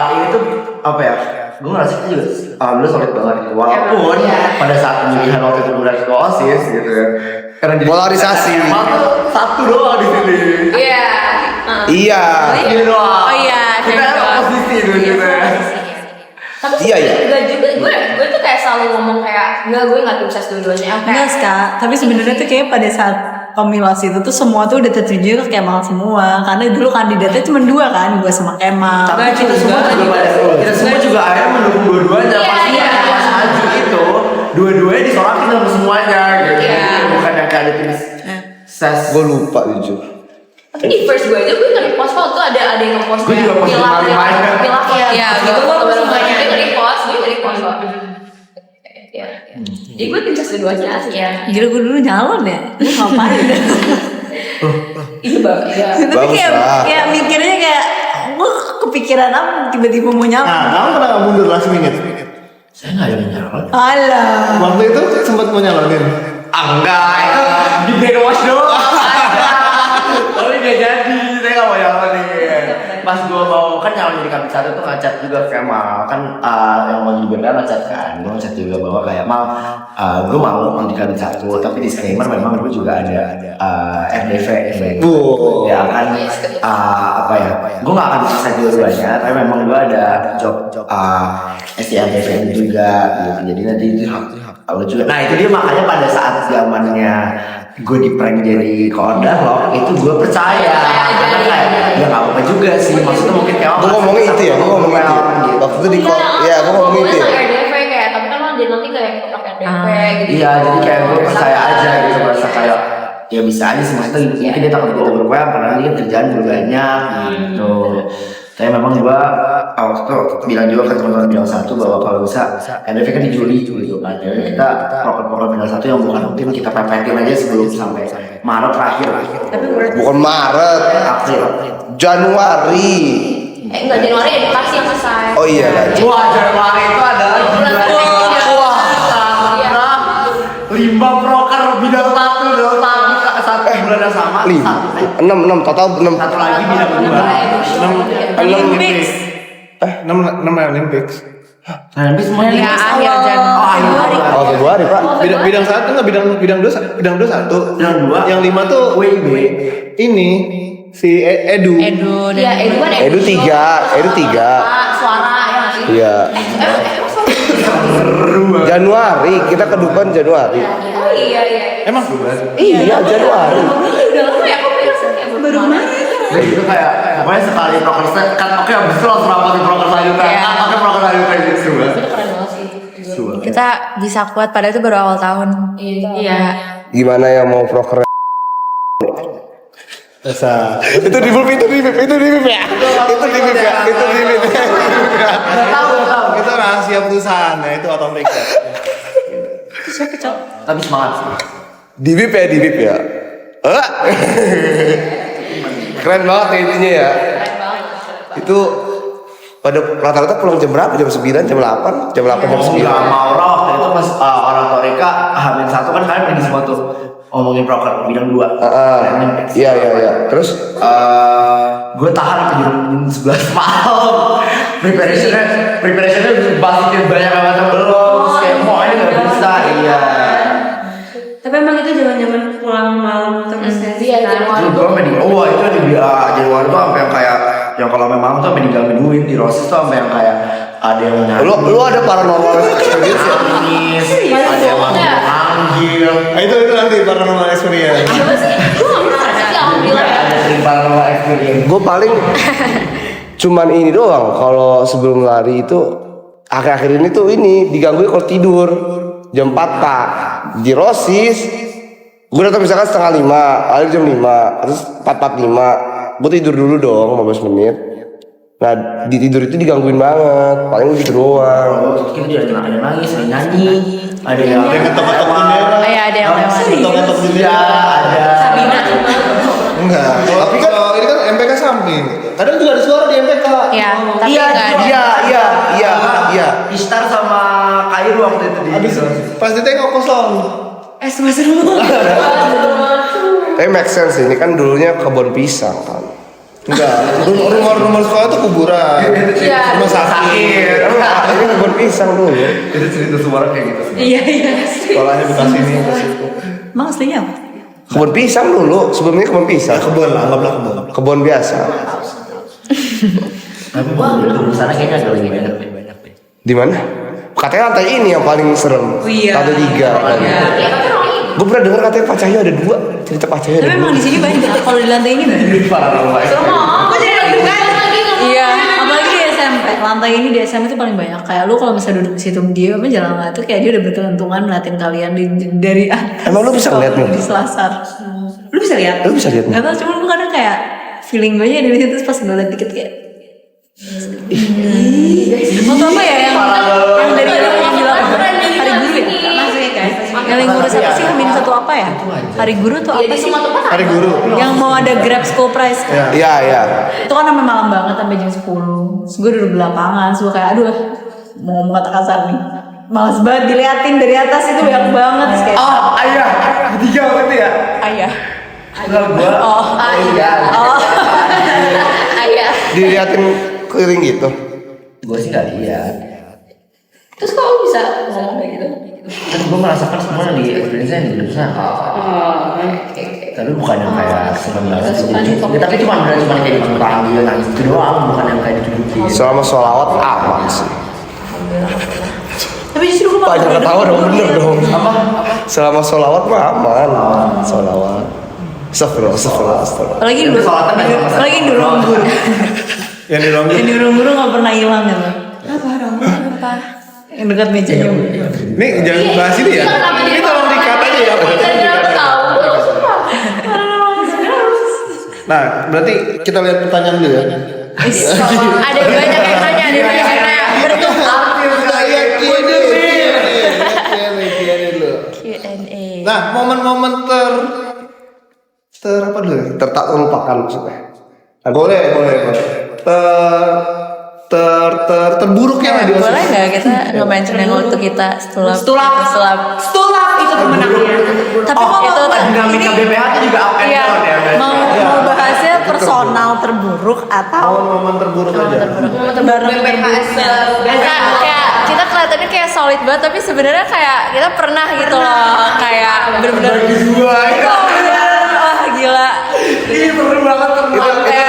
[SPEAKER 6] ini tuh apa ya? Gue ngerasa kita juga alhamdulillah solid banget gitu. Walaupun pada saat pemilihan waktu itu gue ke OSIS gitu ya. Karena jadi
[SPEAKER 1] Polarisasi.
[SPEAKER 6] emang tuh satu doang di sini.
[SPEAKER 3] Iya.
[SPEAKER 1] Iya.
[SPEAKER 6] Ini doang.
[SPEAKER 2] Oh iya,
[SPEAKER 6] Kita
[SPEAKER 2] dari doang.
[SPEAKER 6] oposisi dulu gitu ya.
[SPEAKER 3] Tapi
[SPEAKER 1] Iya, iya.
[SPEAKER 3] enggak juga gue tuh kayak selalu ngomong kayak enggak, gue nggak tim ses dua-duanya.
[SPEAKER 5] Enggak Kak, tapi sebenarnya tuh kayak pada saat pemilas itu tuh semua tuh udah tertuju ke Kemal semua, karena dulu kandidatnya cuma 2 kan, gue sama Kemal.
[SPEAKER 6] Tapi kita semua juga kita semua juga akhirnya mendukung dua-duanya.
[SPEAKER 3] Iya,
[SPEAKER 6] Pasti
[SPEAKER 3] iya.
[SPEAKER 6] yang pas maju itu dua-duanya disorakin sama semuanya gitu.
[SPEAKER 3] Iya.
[SPEAKER 6] Bukan yang kayak ada tim ses.
[SPEAKER 1] Gue lupa jujur.
[SPEAKER 3] Tapi di first gue aja gue nge-repost kok tuh ada yang nge-post
[SPEAKER 6] Gue juga post lima-limanya.
[SPEAKER 3] pilaf ya.
[SPEAKER 2] Iya,
[SPEAKER 3] gitu.
[SPEAKER 2] gue
[SPEAKER 3] Gue
[SPEAKER 2] semuanya.
[SPEAKER 3] nge-repost kok. Iya. Jadi gue tim ses dua-duanya sih ya.
[SPEAKER 5] Gila gue dulu nyalon ya, lu ngapain?
[SPEAKER 3] Itu bang. Iya.
[SPEAKER 5] Tapi
[SPEAKER 1] Bagus
[SPEAKER 5] kayak,
[SPEAKER 1] lah.
[SPEAKER 5] kayak mikirnya kayak, gue kepikiran apa tiba-tiba mau nyalon.
[SPEAKER 4] Nah, kamu pernah nggak mundur last minute?
[SPEAKER 6] Saya nggak ada yang nyalon.
[SPEAKER 5] Alah.
[SPEAKER 4] Waktu itu sempat mau nyalonin.
[SPEAKER 6] Enggak, itu di brainwash doang. Tapi nggak jadi, saya nggak mau nyalon nih. Pas gue mau kan nyalon jadi kabit satu tuh ngechat juga kayak Mal kan yang mau jadi BPH ngechat kan, gue ngechat juga bahwa kayak Mal, gue mau di kabit satu, tapi disclaimer memang gue juga ada RDV. Ya kan, apa ya? Gue nggak akan selesai dua-duanya, tapi memang gue ada job SDRDV juga gitu. Jadi nanti itu aku juga. Nah itu dia makanya pada saat zamannya gue di prank jadi koordinator loh, itu gue percaya karena kayak ya nggak apa-apa juga sih, maksudnya mungkin kayak
[SPEAKER 1] Gue ngomongnya itu ya, gue ngomongnya itu. Waktu itu di ya gue ngomongnya itu ya.
[SPEAKER 3] RDV kayak, tapi kan lo jadi nanti kayak kontrak RDV gitu.
[SPEAKER 6] iya, jadi kayak gue percaya aja gitu, merasa kayak ya bisa aja sih, maksudnya mungkin dia takut kita berkuat karena dia kerjaan juga banyak gitu. Tapi memang gue waktu itu bilang juga ke teman-teman bidang satu bahwa kalau bisa NDV kan di Juli gitu kan, jadi kita proker bidang satu yang bukan tim kita pepetin aja sebelum sampai Maret terakhir.
[SPEAKER 1] Bukan Maret,
[SPEAKER 6] April.
[SPEAKER 1] Januari.
[SPEAKER 3] Enggak, Januari edukasi yang selesai.
[SPEAKER 1] Oh iya lah.
[SPEAKER 6] Wah, Januari itu adalah lima proker bidang satu dalam satu bulan yang sama.
[SPEAKER 1] 6 total 6.
[SPEAKER 6] Satu lagi bidang dua.
[SPEAKER 4] 6 Olympics.
[SPEAKER 6] Nanti semuanya
[SPEAKER 2] Ya akhir Januari.
[SPEAKER 1] Oh Februari pak.
[SPEAKER 4] Bidang satu nggak bidang dua satu.
[SPEAKER 6] Bidang dua.
[SPEAKER 4] Yang 5 tuh
[SPEAKER 6] WIB.
[SPEAKER 4] ini si Edu.
[SPEAKER 2] Edu
[SPEAKER 3] Iya,
[SPEAKER 2] dan
[SPEAKER 3] Edu kan
[SPEAKER 1] Edu 3, Edu 3.
[SPEAKER 3] Suara ya nggak sih?
[SPEAKER 1] Iya. Januari kita kedupan Januari.
[SPEAKER 3] Oh iya.
[SPEAKER 4] Emang
[SPEAKER 1] Iya Januari.
[SPEAKER 3] Udah lama ya, kok baru kemarin.
[SPEAKER 6] Jadi itu kayak pokoknya sekali proker set kan oke abis itu langsung rapat di proker selanjutnya.
[SPEAKER 2] Iya.
[SPEAKER 6] Oke proker selanjutnya gitu semua.
[SPEAKER 3] Itu keren banget sih.
[SPEAKER 2] kita bisa kuat padahal itu baru awal tahun.
[SPEAKER 3] Iya.
[SPEAKER 1] Gimana yang mau proker?
[SPEAKER 4] Esa.
[SPEAKER 1] Itu di bip ya. Itu di bip ya.
[SPEAKER 4] Itu rahasia perusahaan ya, itu otomatis.
[SPEAKER 6] Tapi semangat sih.
[SPEAKER 1] Di bip ya. Keren banget ya intinya ya. Itu pada rata-rata pulang jam berapa? Jam 9, jam 8, jam 8, jam 9.
[SPEAKER 6] Enggak mau waktu itu pas orang Torika Hamin satu kan kalian pergi semua tuh ngomongin proker bidang 2.
[SPEAKER 1] Iya. Terus
[SPEAKER 6] Gue tahan sampai jam 11 malam. Preparationnya basikin banyak banget belum. Terus kayak mau ini nggak bisa. Iya.
[SPEAKER 7] Tapi emang itu zaman pulang malam terus ya sih.
[SPEAKER 3] Iya, Januari.
[SPEAKER 6] Itu gue sampai di itu di Januari tuh sampai yang kayak yang kalau memang tuh sampai digangguin di Rosis tuh sampai yang kayak ada yang nyanyi.
[SPEAKER 1] Lu ada paranormal experience ya?
[SPEAKER 6] Nangis, ada yang manggil.
[SPEAKER 4] Itu nanti paranormal experience.
[SPEAKER 3] Apa sih? Gue nggak pernah ada sih, alhamdulillah ya.
[SPEAKER 6] Ada sering paranormal experience.
[SPEAKER 1] Gue paling cuman ini doang. Kalau sebelum lari itu akhir-akhir ini tuh ini digangguin kalau tidur jam 4 pak di Rosis. Gue datang misalkan 4:30, lari jam 5, terus 4:45. Gue tidur dulu dong 15 menit. Nah di tidur itu digangguin banget. Paling gitu doang.
[SPEAKER 6] Kita juga ada nangis, ada nyanyi, ada yang
[SPEAKER 4] ketok-ketok bendera.
[SPEAKER 2] Iya ada yang lewat.
[SPEAKER 4] Ketok-ketok bendera.
[SPEAKER 6] ada.
[SPEAKER 3] Sabina.
[SPEAKER 4] Enggak. Tapi kalau ini kan MPK samping. Kadang juga ada suara di MPK.
[SPEAKER 2] Iya, tapi
[SPEAKER 6] Iya,
[SPEAKER 2] nggak ada.
[SPEAKER 1] Iya.
[SPEAKER 6] Ishtar sama Kairu waktu itu di
[SPEAKER 4] Habis pas ditengok kosong.
[SPEAKER 5] Seru.
[SPEAKER 1] Tapi make sense ini kan dulunya kebun pisang kan.
[SPEAKER 4] Enggak. Rumah sekolah itu kuburan.
[SPEAKER 3] Iya.
[SPEAKER 4] Rumah sakit.
[SPEAKER 1] Enggak, ini kebun pisang dulu.
[SPEAKER 6] itu cerita suara kayak gitu.
[SPEAKER 5] Iya.
[SPEAKER 4] Sekolahnya bekas ini bekas itu.
[SPEAKER 5] Emang aslinya apa?
[SPEAKER 1] Kebun pisang dulu, sebelumnya kebun pisang.
[SPEAKER 4] Kebun lah, anggaplah kebun.
[SPEAKER 1] Kebun biasa.
[SPEAKER 6] Tapi di sana kayaknya agak lebih banyak deh.
[SPEAKER 1] Di mana? Katanya lantai ini yang paling serem.
[SPEAKER 5] Iya.
[SPEAKER 1] Lantai 3 kan.
[SPEAKER 3] Iya, tapi orang ini.
[SPEAKER 1] Gue pernah dengar katanya Pak Cahyo ada 2. Cerita Pak Cahyo ada
[SPEAKER 5] Tapi
[SPEAKER 1] 2.
[SPEAKER 5] emang di sini banyak. Kalau di lantai ini banyak.
[SPEAKER 6] Paranormal.
[SPEAKER 3] Gue jadi lagi ngomong.
[SPEAKER 5] Iya, apalagi di SMP. Lantai ini di SMP itu paling banyak. Kayak lu kalau misalnya duduk di situ dia apa jalan nggak tuh kayak dia udah berkelentungan ngeliatin kalian dari
[SPEAKER 1] Emang lu bisa ngeliat nih?
[SPEAKER 5] di Selasar. Lu bisa lihat?
[SPEAKER 1] Lu bisa lihat nih?
[SPEAKER 5] Gak tau, cuman gue kadang kayak feeling gue aja dari situ pas gue liat dikit kayak Foto apa ya yang dari yang bilang hari guru ya? Masih kan? Yang ngurus apa sih? Min satu apa ya? Hari guru tuh apa sih?
[SPEAKER 4] Hari guru.
[SPEAKER 5] Yang mau ada Grab School Prize kan?
[SPEAKER 1] Iya.
[SPEAKER 5] Itu kan sampai malam banget sampai jam 10. Terus gue duduk di lapangan, terus gue kayak aduh mau ngomong kata kasar nih. Males banget diliatin dari atas itu banyak banget terus kayak
[SPEAKER 6] Oh, ayah. Ketiga berarti ya?
[SPEAKER 5] ayah.
[SPEAKER 6] Enggak gua.
[SPEAKER 5] Oh,
[SPEAKER 6] iya.
[SPEAKER 5] Oh.
[SPEAKER 3] Ayah.
[SPEAKER 1] Diliatin keliling gitu.
[SPEAKER 6] Gua sih enggak lihat.
[SPEAKER 3] Terus kok lu bisa ngomong kayak gitu?
[SPEAKER 6] Kan gua merasakan semua yang di experience yang di hidup saya. Tapi bukan yang kayak serem banget sih. Tapi cuma kayak dipanggil nangis itu doang, bukan yang kayak ditunjukin.
[SPEAKER 1] Selama sholawat aman sih.
[SPEAKER 5] Tapi justru gue
[SPEAKER 1] Pak jangan ketawa dong, bener dong.
[SPEAKER 6] Apa?
[SPEAKER 1] Selama sholawat mah aman. Sholawat. Astagfirullah.
[SPEAKER 5] Apalagi dulu, apalagi di ruang guru.
[SPEAKER 4] Yang di ruang
[SPEAKER 5] Yang di ruang guru nggak pernah hilang gitu. Apa? Yang dekat mejanya.
[SPEAKER 4] Nih jangan bahas ini ya. Ini tolong dikat aja ya. Nah, berarti kita lihat pertanyaan dulu ya.
[SPEAKER 2] Ada banyak yang nanya, ada banyak yang nanya. Q&A.
[SPEAKER 4] Nah, momen-momen apa dulu ya?
[SPEAKER 1] Tak terlupakan maksudnya.
[SPEAKER 4] Boleh. Terburuknya lah di
[SPEAKER 2] Boleh nggak kita nge-mention yang waktu kita stulap
[SPEAKER 5] itu pemenangnya. Tapi kalau
[SPEAKER 2] itu
[SPEAKER 6] Dinamika BPH itu juga up and
[SPEAKER 2] Iya.
[SPEAKER 6] down ya.
[SPEAKER 5] mau bahasnya personal terburuk atau
[SPEAKER 4] momen terburuk aja.
[SPEAKER 5] bareng
[SPEAKER 3] BPHS
[SPEAKER 2] kayak kita kelihatannya kayak solid banget tapi sebenarnya kayak kita pernah gitu loh kayak bener-bener wah gila
[SPEAKER 1] Itu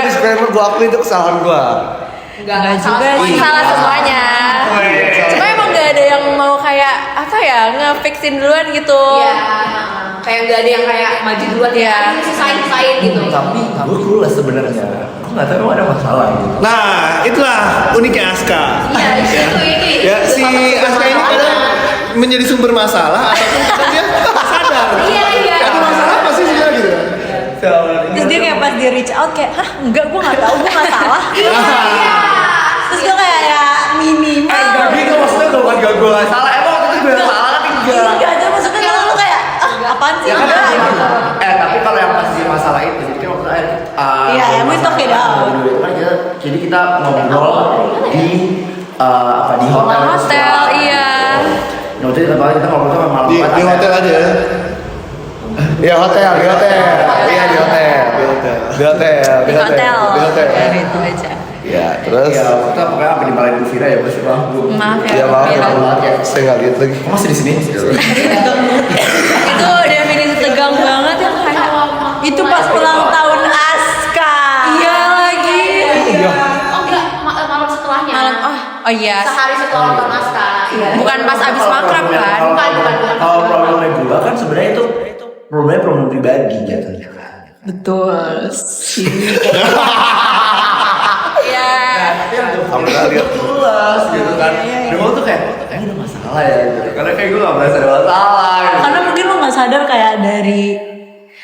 [SPEAKER 1] disclaimer gue akui itu kesalahan gue.
[SPEAKER 2] Enggak juga sih salah semuanya cuma emang nggak ada yang mau kayak apa ya nge-fixin duluan gitu
[SPEAKER 3] Iya. Kayak gak ada yang kayak maju duluan ya. Sisain gitu.
[SPEAKER 6] Tapi gue clueless sebenarnya. Gue nggak tahu emang ada masalah gitu.
[SPEAKER 4] Nah, itulah uniknya Aska.
[SPEAKER 3] Iya, itu ini.
[SPEAKER 4] Ya, si Aska ini kadang menjadi sumber masalah ataupun kadang dia sadar.
[SPEAKER 3] Iya.
[SPEAKER 4] Ada masalah apa sih sebenarnya gitu?
[SPEAKER 5] terus dia kayak pas dia reach out kayak hah enggak gue nggak tahu gue nggak salah terus gue kayak ya minimal
[SPEAKER 6] Gak gitu maksudnya gue gue nggak salah. Emang waktu itu gue yang salah tapi enggak.
[SPEAKER 5] enggak aja maksudnya kalau lu kayak apaan sih
[SPEAKER 6] Ya kan
[SPEAKER 5] enggak gitu.
[SPEAKER 6] tapi kalau yang pas di masalah itu jadi kan waktu akhir
[SPEAKER 5] Iya, yang itu oke dah.
[SPEAKER 6] Jadi kita ngobrol di di
[SPEAKER 2] hotel iya
[SPEAKER 6] Nah, waktu itu kita ngobrol sama malam
[SPEAKER 4] Di hotel aja ya.
[SPEAKER 1] Iya hotel. Iya di hotel. Di hotel.
[SPEAKER 2] di hotel ya gitu aja
[SPEAKER 1] Ya terus.
[SPEAKER 6] Ya, kita pokoknya apa dimarahin Bu Vira ya bos.
[SPEAKER 2] maaf ya
[SPEAKER 1] Ya maaf
[SPEAKER 2] Mira.
[SPEAKER 1] ya. Saya nggak lihat lagi.
[SPEAKER 6] Masih di sini.
[SPEAKER 2] itu definisi iya.
[SPEAKER 3] Sehari setelah nonton naskah.
[SPEAKER 2] Bukan pas abis makrab kan?
[SPEAKER 3] Bukan.
[SPEAKER 6] Kalau problemnya gue kan sebenarnya itu problemnya problem pribadi jatuhnya kan.
[SPEAKER 5] Betul sih.
[SPEAKER 2] Iya.
[SPEAKER 6] Tapi yang gue lihat tulus gitu kan. Dan gue tuh kayak ini ada masalah ya gitu. Karena kayak gue gak merasa ada masalah gitu.
[SPEAKER 5] Karena mungkin lo nggak sadar kayak dari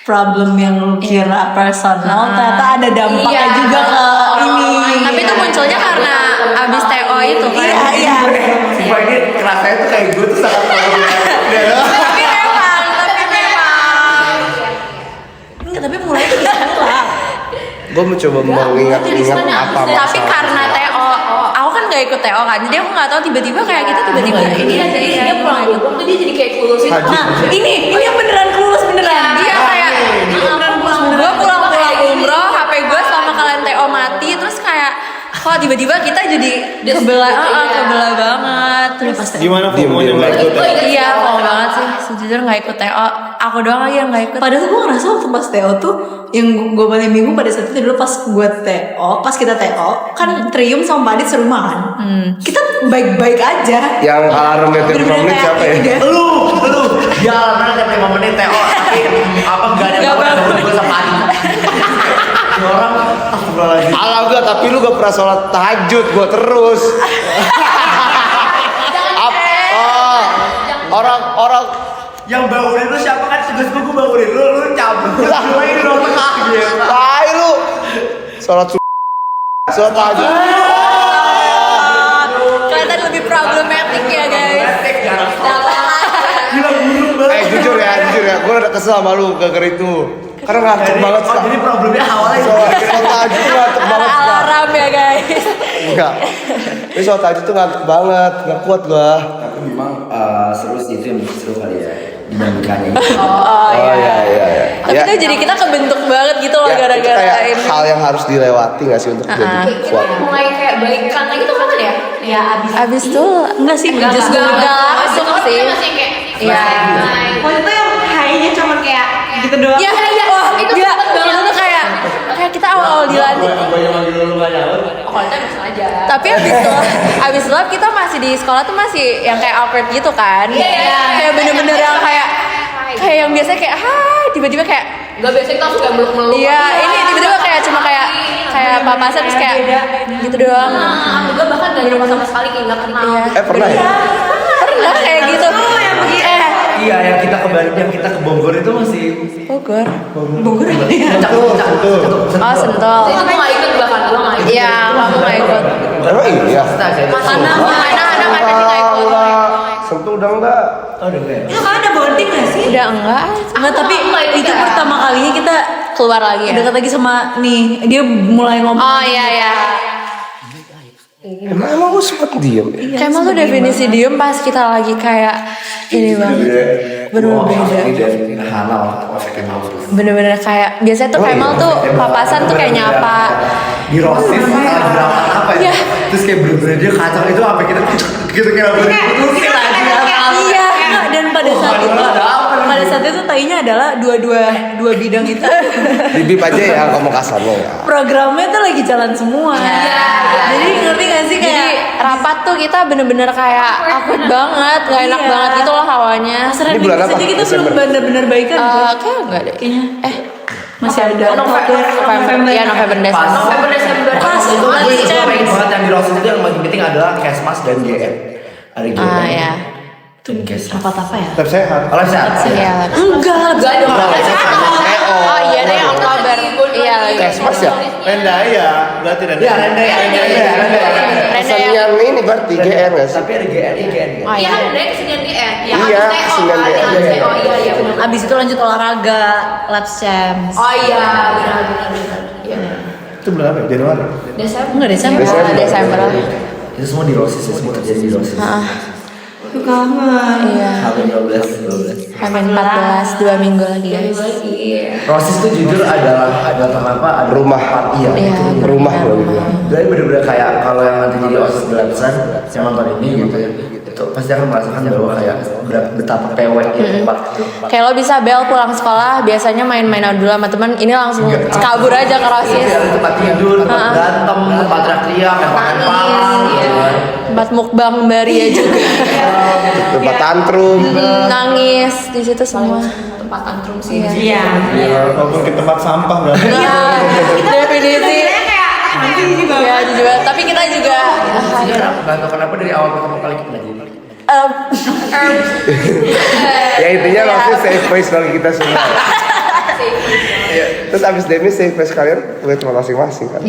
[SPEAKER 5] problem yang lo kira personal ternyata ada dampaknya
[SPEAKER 2] Iya.
[SPEAKER 5] juga ke ini.
[SPEAKER 2] Tapi itu munculnya karena abis TO itu kan.
[SPEAKER 5] Iya.
[SPEAKER 6] Sumpah ini rasanya tuh kayak gue tuh sangat
[SPEAKER 2] Tapi memang.
[SPEAKER 5] Enggak, tapi mulai dari sekolah.
[SPEAKER 1] Gue mencoba mengingat-ingat apa
[SPEAKER 2] Tapi
[SPEAKER 1] masalah.
[SPEAKER 2] karena TO, aku kan gak ikut TO kan, jadi aku gak tahu tiba-tiba kayak gitu tiba-tiba ini
[SPEAKER 3] Iya, jadi dia pulang gerbong tuh dia jadi kayak kulus itu.
[SPEAKER 5] Nah, ini yang beneran kulus beneran.
[SPEAKER 2] Iya kayak gue pulang-pulang umroh, HP gue selama kalian TO mati, terus kayak kok tiba-tiba kita jadi kebelah banget. Terus
[SPEAKER 4] Gimana
[SPEAKER 1] Diem,
[SPEAKER 4] FOMO-nya
[SPEAKER 1] diem.
[SPEAKER 4] nggak ikut?
[SPEAKER 2] iya kok banget sih, sejujurnya gak ikut TO. Aku doang lagi yang gak ikut.
[SPEAKER 5] Padahal gue ngerasa waktu pas TO tuh yang gue paling bingung pada saat itu dulu pas gue TO, pas kita TO kan Trium sama Padit serumah kan. Kita baik-baik aja.
[SPEAKER 1] Yang alarmnya tiap 5 menit siapa ya?
[SPEAKER 6] lu dia alarmnya tiap 5 menit TO tapi apa gak ada yang tahu gue sama Adi. Ini orang astagfirullahaladzim.
[SPEAKER 1] Alah gak, tapi lu gak pernah sholat tahajud, gue terus. Orang
[SPEAKER 6] Yang bangunin lu siapa kan tugas gue bangunin lu cabut lah lu ini lu tengah gitu.
[SPEAKER 1] tai lu. Sholat tahajud.
[SPEAKER 2] Kelihatan lebih problematik ya guys.
[SPEAKER 6] Gila buruk banget.
[SPEAKER 1] Jujur ya, gue udah kesel sama lu gara-gara itu. Karena ngantuk banget
[SPEAKER 6] Oh, jadi problemnya awalnya
[SPEAKER 1] Sholat tahajud tuh ngantuk banget Kak.
[SPEAKER 2] Alarm ya guys.
[SPEAKER 1] Enggak. Ini sholat tahajud tuh ngantuk banget, gak kuat gua.
[SPEAKER 6] tapi memang seru sih itu yang seru kali ya dinamikanya.
[SPEAKER 2] Oh
[SPEAKER 1] iya.
[SPEAKER 2] Tapi
[SPEAKER 1] Ya,
[SPEAKER 2] tuh jadi kita kebentuk banget gitu loh
[SPEAKER 1] ya, itu
[SPEAKER 2] gara-gara
[SPEAKER 1] kayak
[SPEAKER 2] ini.
[SPEAKER 1] hal yang harus dilewati gak sih untuk jadi
[SPEAKER 3] Kita
[SPEAKER 1] kuat.
[SPEAKER 3] mulai kayak baikan lagi tuh kapan ya?
[SPEAKER 5] Ya
[SPEAKER 2] Abis itu
[SPEAKER 5] enggak sih,
[SPEAKER 3] Enggak
[SPEAKER 5] just
[SPEAKER 3] langsung
[SPEAKER 2] sih.
[SPEAKER 3] Masih kayak
[SPEAKER 2] Iya.
[SPEAKER 7] Waktu itu yang high-nya cuma kayak gitu doang.
[SPEAKER 2] Iya, wah
[SPEAKER 3] itu
[SPEAKER 2] gila.
[SPEAKER 3] sempet banget.
[SPEAKER 2] Itu tuh kayak kita awal-awal dilantik.
[SPEAKER 6] Gue yang manggil lu gak nyawa.
[SPEAKER 3] kalau itu emang sengaja.
[SPEAKER 2] Tapi abis lab kita masih di sekolah tuh masih yang kayak awkward gitu kan.
[SPEAKER 3] Iya.
[SPEAKER 2] Kayak bener-bener yang kayak yang biasanya kayak hai tiba-tiba kayak
[SPEAKER 3] Gak biasa kita langsung kayak meluk-meluk.
[SPEAKER 2] iya ini tiba-tiba kayak cuma kayak papasan terus kayak gitu doang.
[SPEAKER 3] Aku juga bahkan gak nyapa sama sekali kayak gak kenal.
[SPEAKER 2] Iya.
[SPEAKER 1] Pernah ya?
[SPEAKER 2] Pernah kayak gitu.
[SPEAKER 6] Iya yang kita ke Bogor itu masih
[SPEAKER 2] Bogor.
[SPEAKER 6] Sentul.
[SPEAKER 2] Oh Sentul.
[SPEAKER 3] Itu gue gak ikut bahkan, gue gak ikut.
[SPEAKER 2] Iya kamu nggak ikut.
[SPEAKER 1] Emang iya?
[SPEAKER 2] Mana katanya nggak ikut.
[SPEAKER 1] Sentuh udah enggak?
[SPEAKER 6] Oh udah gue.
[SPEAKER 5] Itu kan ada bonding gak sih?
[SPEAKER 2] Udah enggak.
[SPEAKER 5] Enggak, tapi itu pertama kalinya kita
[SPEAKER 2] Keluar lagi ya.
[SPEAKER 5] dekat lagi sama nih, dia mulai ngomong.
[SPEAKER 2] Oh iya.
[SPEAKER 1] Emang gue sempet diem ya?
[SPEAKER 2] Kemal tuh definisi diem pas kita lagi kayak ini banget. Bener-bener beda.
[SPEAKER 6] Dan halal efeknya mau.
[SPEAKER 2] Bener-bener kayak biasanya tuh Kemal tuh papasan tuh kayak nyapa.
[SPEAKER 6] Di roasting salah drama apa ya?
[SPEAKER 2] Iya.
[SPEAKER 6] Terus kayak bener-bener dia kacau itu apa kita kayak putusin lagi.
[SPEAKER 2] Iya.
[SPEAKER 5] Dan pada saat itu tainya adalah dua bidang itu.
[SPEAKER 1] Bibip aja ya ngomong kasarnya ya.
[SPEAKER 5] Programnya tuh lagi jalan semua. Jadi ngerti gak sih
[SPEAKER 2] Jadi
[SPEAKER 5] kayak
[SPEAKER 2] rapat tuh kita bener-bener kayak awkward banget, gak enak
[SPEAKER 5] Iya.
[SPEAKER 2] banget gitu loh hawanya.
[SPEAKER 1] Ini bulan apa?
[SPEAKER 5] Jadi kita belum
[SPEAKER 1] Desember?
[SPEAKER 5] bener-bener baikan gitu.
[SPEAKER 2] Kayak enggak deh.
[SPEAKER 5] Kayaknya masih ada
[SPEAKER 2] November. Iya November Desember.
[SPEAKER 3] November.
[SPEAKER 5] Pas
[SPEAKER 6] Itu gue
[SPEAKER 5] lagi
[SPEAKER 6] pengen banget yang di roasting itu yang lagi penting adalah Kesmas dan GM. Ada GM.
[SPEAKER 2] Ah ya.
[SPEAKER 6] Dan Kesmas.
[SPEAKER 5] rapat apa ya?
[SPEAKER 4] Tetap sehat.
[SPEAKER 6] Kalau sehat.
[SPEAKER 2] Iya.
[SPEAKER 5] Enggak
[SPEAKER 3] Gak dong.
[SPEAKER 2] Oh iya deh Oktober. Iya lagi.
[SPEAKER 1] Kesmas ya?
[SPEAKER 4] Rendaya, berarti
[SPEAKER 6] Ya
[SPEAKER 4] Rendaya.
[SPEAKER 6] Renda ya.
[SPEAKER 2] Renda ya.
[SPEAKER 1] Kesenian ini berarti GN gak sih?
[SPEAKER 6] Tapi ada GN.
[SPEAKER 2] Oh
[SPEAKER 3] Iya
[SPEAKER 2] iya.
[SPEAKER 3] kan ada kesenian GN. Yang
[SPEAKER 1] Iya,
[SPEAKER 3] habis TO
[SPEAKER 1] kesenian
[SPEAKER 3] kan,
[SPEAKER 1] GN.
[SPEAKER 3] yang habis TO. Iya benar.
[SPEAKER 5] Abis itu lanjut olahraga, labs champs.
[SPEAKER 3] Oh iya benar. Iya.
[SPEAKER 4] Itu bulan apa ya? Januari.
[SPEAKER 3] Desember.
[SPEAKER 5] Enggak Desember.
[SPEAKER 2] Desember.
[SPEAKER 6] Itu semua di rosis, semua terjadi di rosis.
[SPEAKER 5] Kangen.
[SPEAKER 2] Iya.
[SPEAKER 6] Hamin 12.
[SPEAKER 2] Hamin 14 2 minggu lagi guys.
[SPEAKER 6] Rosis itu jujur adalah kenapa? Ada
[SPEAKER 1] Rumah.
[SPEAKER 6] Iya.
[SPEAKER 2] Iya.
[SPEAKER 1] Rumah gue gitu.
[SPEAKER 6] Jadi bener-bener kayak kalau yang nanti jadi osis belasan, saya nonton ini gitu ya. Itu itu pasti akan merasakan bahwa kayak betapa pewek gitu tempat itu.
[SPEAKER 2] Kayak lo bisa bel pulang sekolah, biasanya main-main dulu sama temen, ini langsung kabur aja ke rosis.
[SPEAKER 6] Iya, tempat tidur, tempat berantem, tempat teriak-teriak, lempar-lemparan gitu kan.
[SPEAKER 2] Tempat mukbang Baria juga.
[SPEAKER 1] Tempat tantrum.
[SPEAKER 2] Nangis di situ semua.
[SPEAKER 3] Tempat tantrum sih.
[SPEAKER 7] Iya.
[SPEAKER 4] Walaupun ke tempat sampah berarti.
[SPEAKER 2] Nah, definisi. Ya juga, tapi kita juga
[SPEAKER 6] Gak tau kenapa dari awal pertama kali kita jadi.
[SPEAKER 1] Ya intinya langsung safe place bagi kita semua. Iya. Terus abis Demi safe place kalian buat tempat masing-masing kan?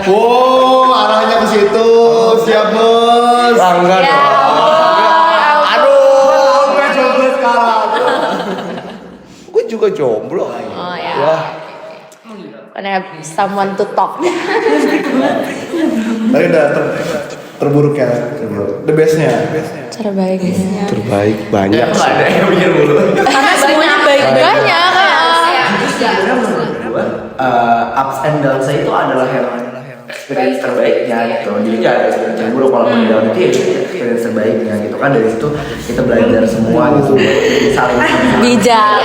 [SPEAKER 4] Wow, arahnya ke situ. Siap bos.
[SPEAKER 1] Enggak
[SPEAKER 2] Ya
[SPEAKER 1] dong. Aduh, gue jomblo sekarang. Gue juga jomblo.
[SPEAKER 2] Oh ya.
[SPEAKER 1] Wah,
[SPEAKER 2] Karena someone to talk.
[SPEAKER 4] Tapi udah terburuk ya. The bestnya.
[SPEAKER 2] Terbaiknya.
[SPEAKER 1] terbaik banyak.
[SPEAKER 6] Nggak ada yang mikir mulu.
[SPEAKER 2] Karena semuanya banyak.
[SPEAKER 6] Ups and downs itu adalah yang experience terbaiknya gitu. Jadi nggak ada experience yang buruk, walaupun di down itu ya experience terbaiknya gitu kan. Dari situ kita belajar semua gitu, saling
[SPEAKER 2] Bijak.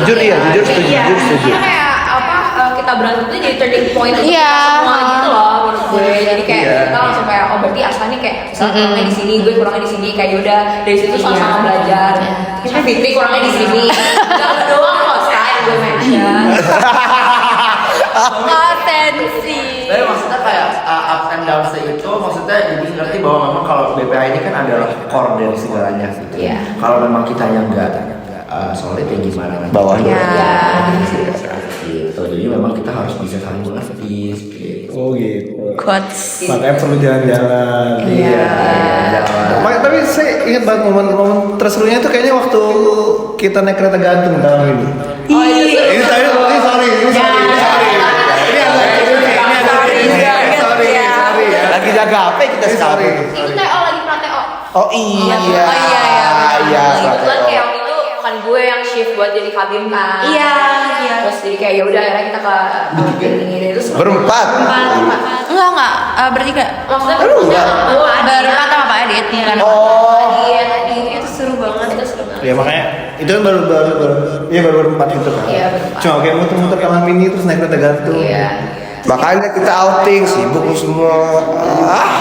[SPEAKER 1] Jujur iya, jujur setuju, jujur setuju.
[SPEAKER 3] Karena kayak apa kita berantem tuh jadi turning point untuk
[SPEAKER 2] Iya.
[SPEAKER 3] kita semua gitu loh menurut gue. Jadi kayak kita langsung kayak oh berarti asalnya kayak misalnya kurangnya di sini, gue kurangnya di sini, kayak udah dari situ sama-sama belajar. Kita Fitri kurangnya di sini. Gak doang kok sekarang gue mention.
[SPEAKER 2] Atensi.
[SPEAKER 6] Tapi maksudnya kayak ups and downs itu maksudnya jadi ngerti bahwa memang kalau BPA ini kan adalah core dari segalanya gitu.
[SPEAKER 3] Iya.
[SPEAKER 6] Kalau memang kitanya nggak solid ya gimana kan?
[SPEAKER 1] Bawahnya.
[SPEAKER 6] Gitu. Jadi memang kita harus bisa saling mengerti. Gitu.
[SPEAKER 4] Oh gitu.
[SPEAKER 2] Quotes.
[SPEAKER 4] Makanya perlu jalan-jalan.
[SPEAKER 6] Iya. Jangan.
[SPEAKER 4] Tapi saya ingat banget momen-momen terserunya itu kayaknya waktu kita naik kereta gantung tahun ini. Ini sorry. Sorry ya.
[SPEAKER 1] Lagi jaga apa kita sekarang?
[SPEAKER 3] Itu TO lagi pernah TO.
[SPEAKER 1] Oh iya. Iya.
[SPEAKER 3] Kebetulan kayak waktu itu kan gue yang shift buat jadi kabin kan.
[SPEAKER 7] Iya.
[SPEAKER 3] Terus jadi kayak ya udah akhirnya kita ke ini terus
[SPEAKER 1] Berempat.
[SPEAKER 2] Enggak, bertiga.
[SPEAKER 3] maksudnya
[SPEAKER 1] enggak.
[SPEAKER 2] Berempat sama Pak Adit. Kan?
[SPEAKER 1] Oh.
[SPEAKER 3] Iya tadi itu seru banget. Itu seru banget.
[SPEAKER 4] Ya makanya itu kan baru berempat gitu kan.
[SPEAKER 3] Iya, berempat.
[SPEAKER 4] Cuma kayak muter-muter kamar mini terus naik kereta gantung.
[SPEAKER 3] Iya.
[SPEAKER 1] Makanya kita outing, sibuk lu semua.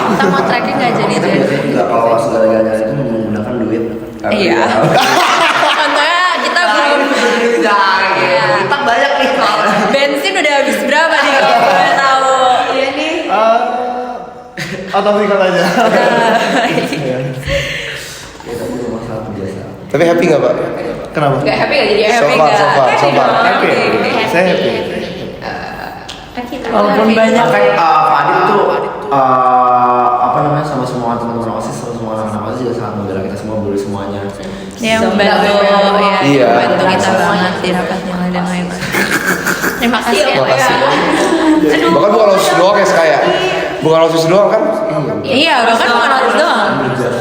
[SPEAKER 2] Kita mau trekking nggak jadi
[SPEAKER 6] Itu biasanya juga kalau segala-galanya itu menggunakan duit.
[SPEAKER 2] Iya. Contohnya kita belum. Iya.
[SPEAKER 6] Kita banyak nih.
[SPEAKER 2] Bensin udah habis berapa nih kalau gue tahu? Iya nih.
[SPEAKER 4] Atau tinggal aja.
[SPEAKER 1] Tapi happy nggak Pak?
[SPEAKER 4] Kenapa?
[SPEAKER 3] Gak happy gak jadi
[SPEAKER 2] Happy
[SPEAKER 1] So far,
[SPEAKER 2] nggak?
[SPEAKER 1] so far.
[SPEAKER 4] Happy. Saya happy.
[SPEAKER 5] Walaupun banyak.
[SPEAKER 6] Pak Adit tuh apa namanya sama semua teman-teman OSIS, sama semua anak-anak OSIS juga sangat membela kita semua, bully semuanya.
[SPEAKER 2] Ya membantu ya,
[SPEAKER 1] Iya.
[SPEAKER 2] membantu kita banget di rapat yang lain. Terima kasih ya.
[SPEAKER 1] Terima kasih. Bahkan bukan OSIS doang ya kayak. Bukan OSIS doang kan?
[SPEAKER 2] Iya, bahkan bukan harus doang.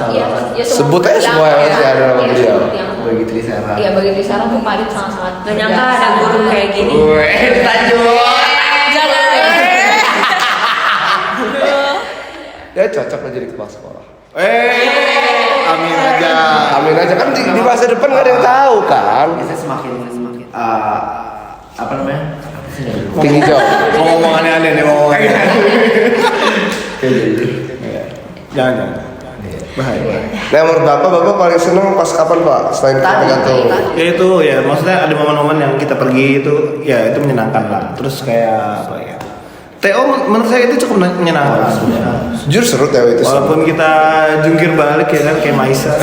[SPEAKER 3] Iya,
[SPEAKER 1] Sebut aja semua yang masih ada nama beliau.
[SPEAKER 6] Bagi Trisera.
[SPEAKER 3] Iya bagi Trisara tuh Pak Adit sangat-sangat
[SPEAKER 7] Gak nyangka ada guru kayak gini.
[SPEAKER 1] Ya cocok lah jadi kepala sekolah.
[SPEAKER 4] Amin aja.
[SPEAKER 1] Amin aja kan di masa depan nggak ada yang tahu kan.
[SPEAKER 6] Kita semakin apa namanya?
[SPEAKER 1] Tinggi jauh.
[SPEAKER 4] Mau ngomong aneh-aneh nih, mau ngomong aneh. Jangan. Bahaya.
[SPEAKER 1] Nah menurut bapak paling seneng pas kapan Pak? Selain kita gantung.
[SPEAKER 4] Ya itu ya, maksudnya ada momen-momen yang kita pergi itu, ya itu menyenangkan lah. Terus kayak apa ya? TO menurut saya itu cukup menyenangkan sebenarnya.
[SPEAKER 1] Jujur seru Teo itu.
[SPEAKER 4] Walaupun kita jungkir balik ya kan kayak Maisa.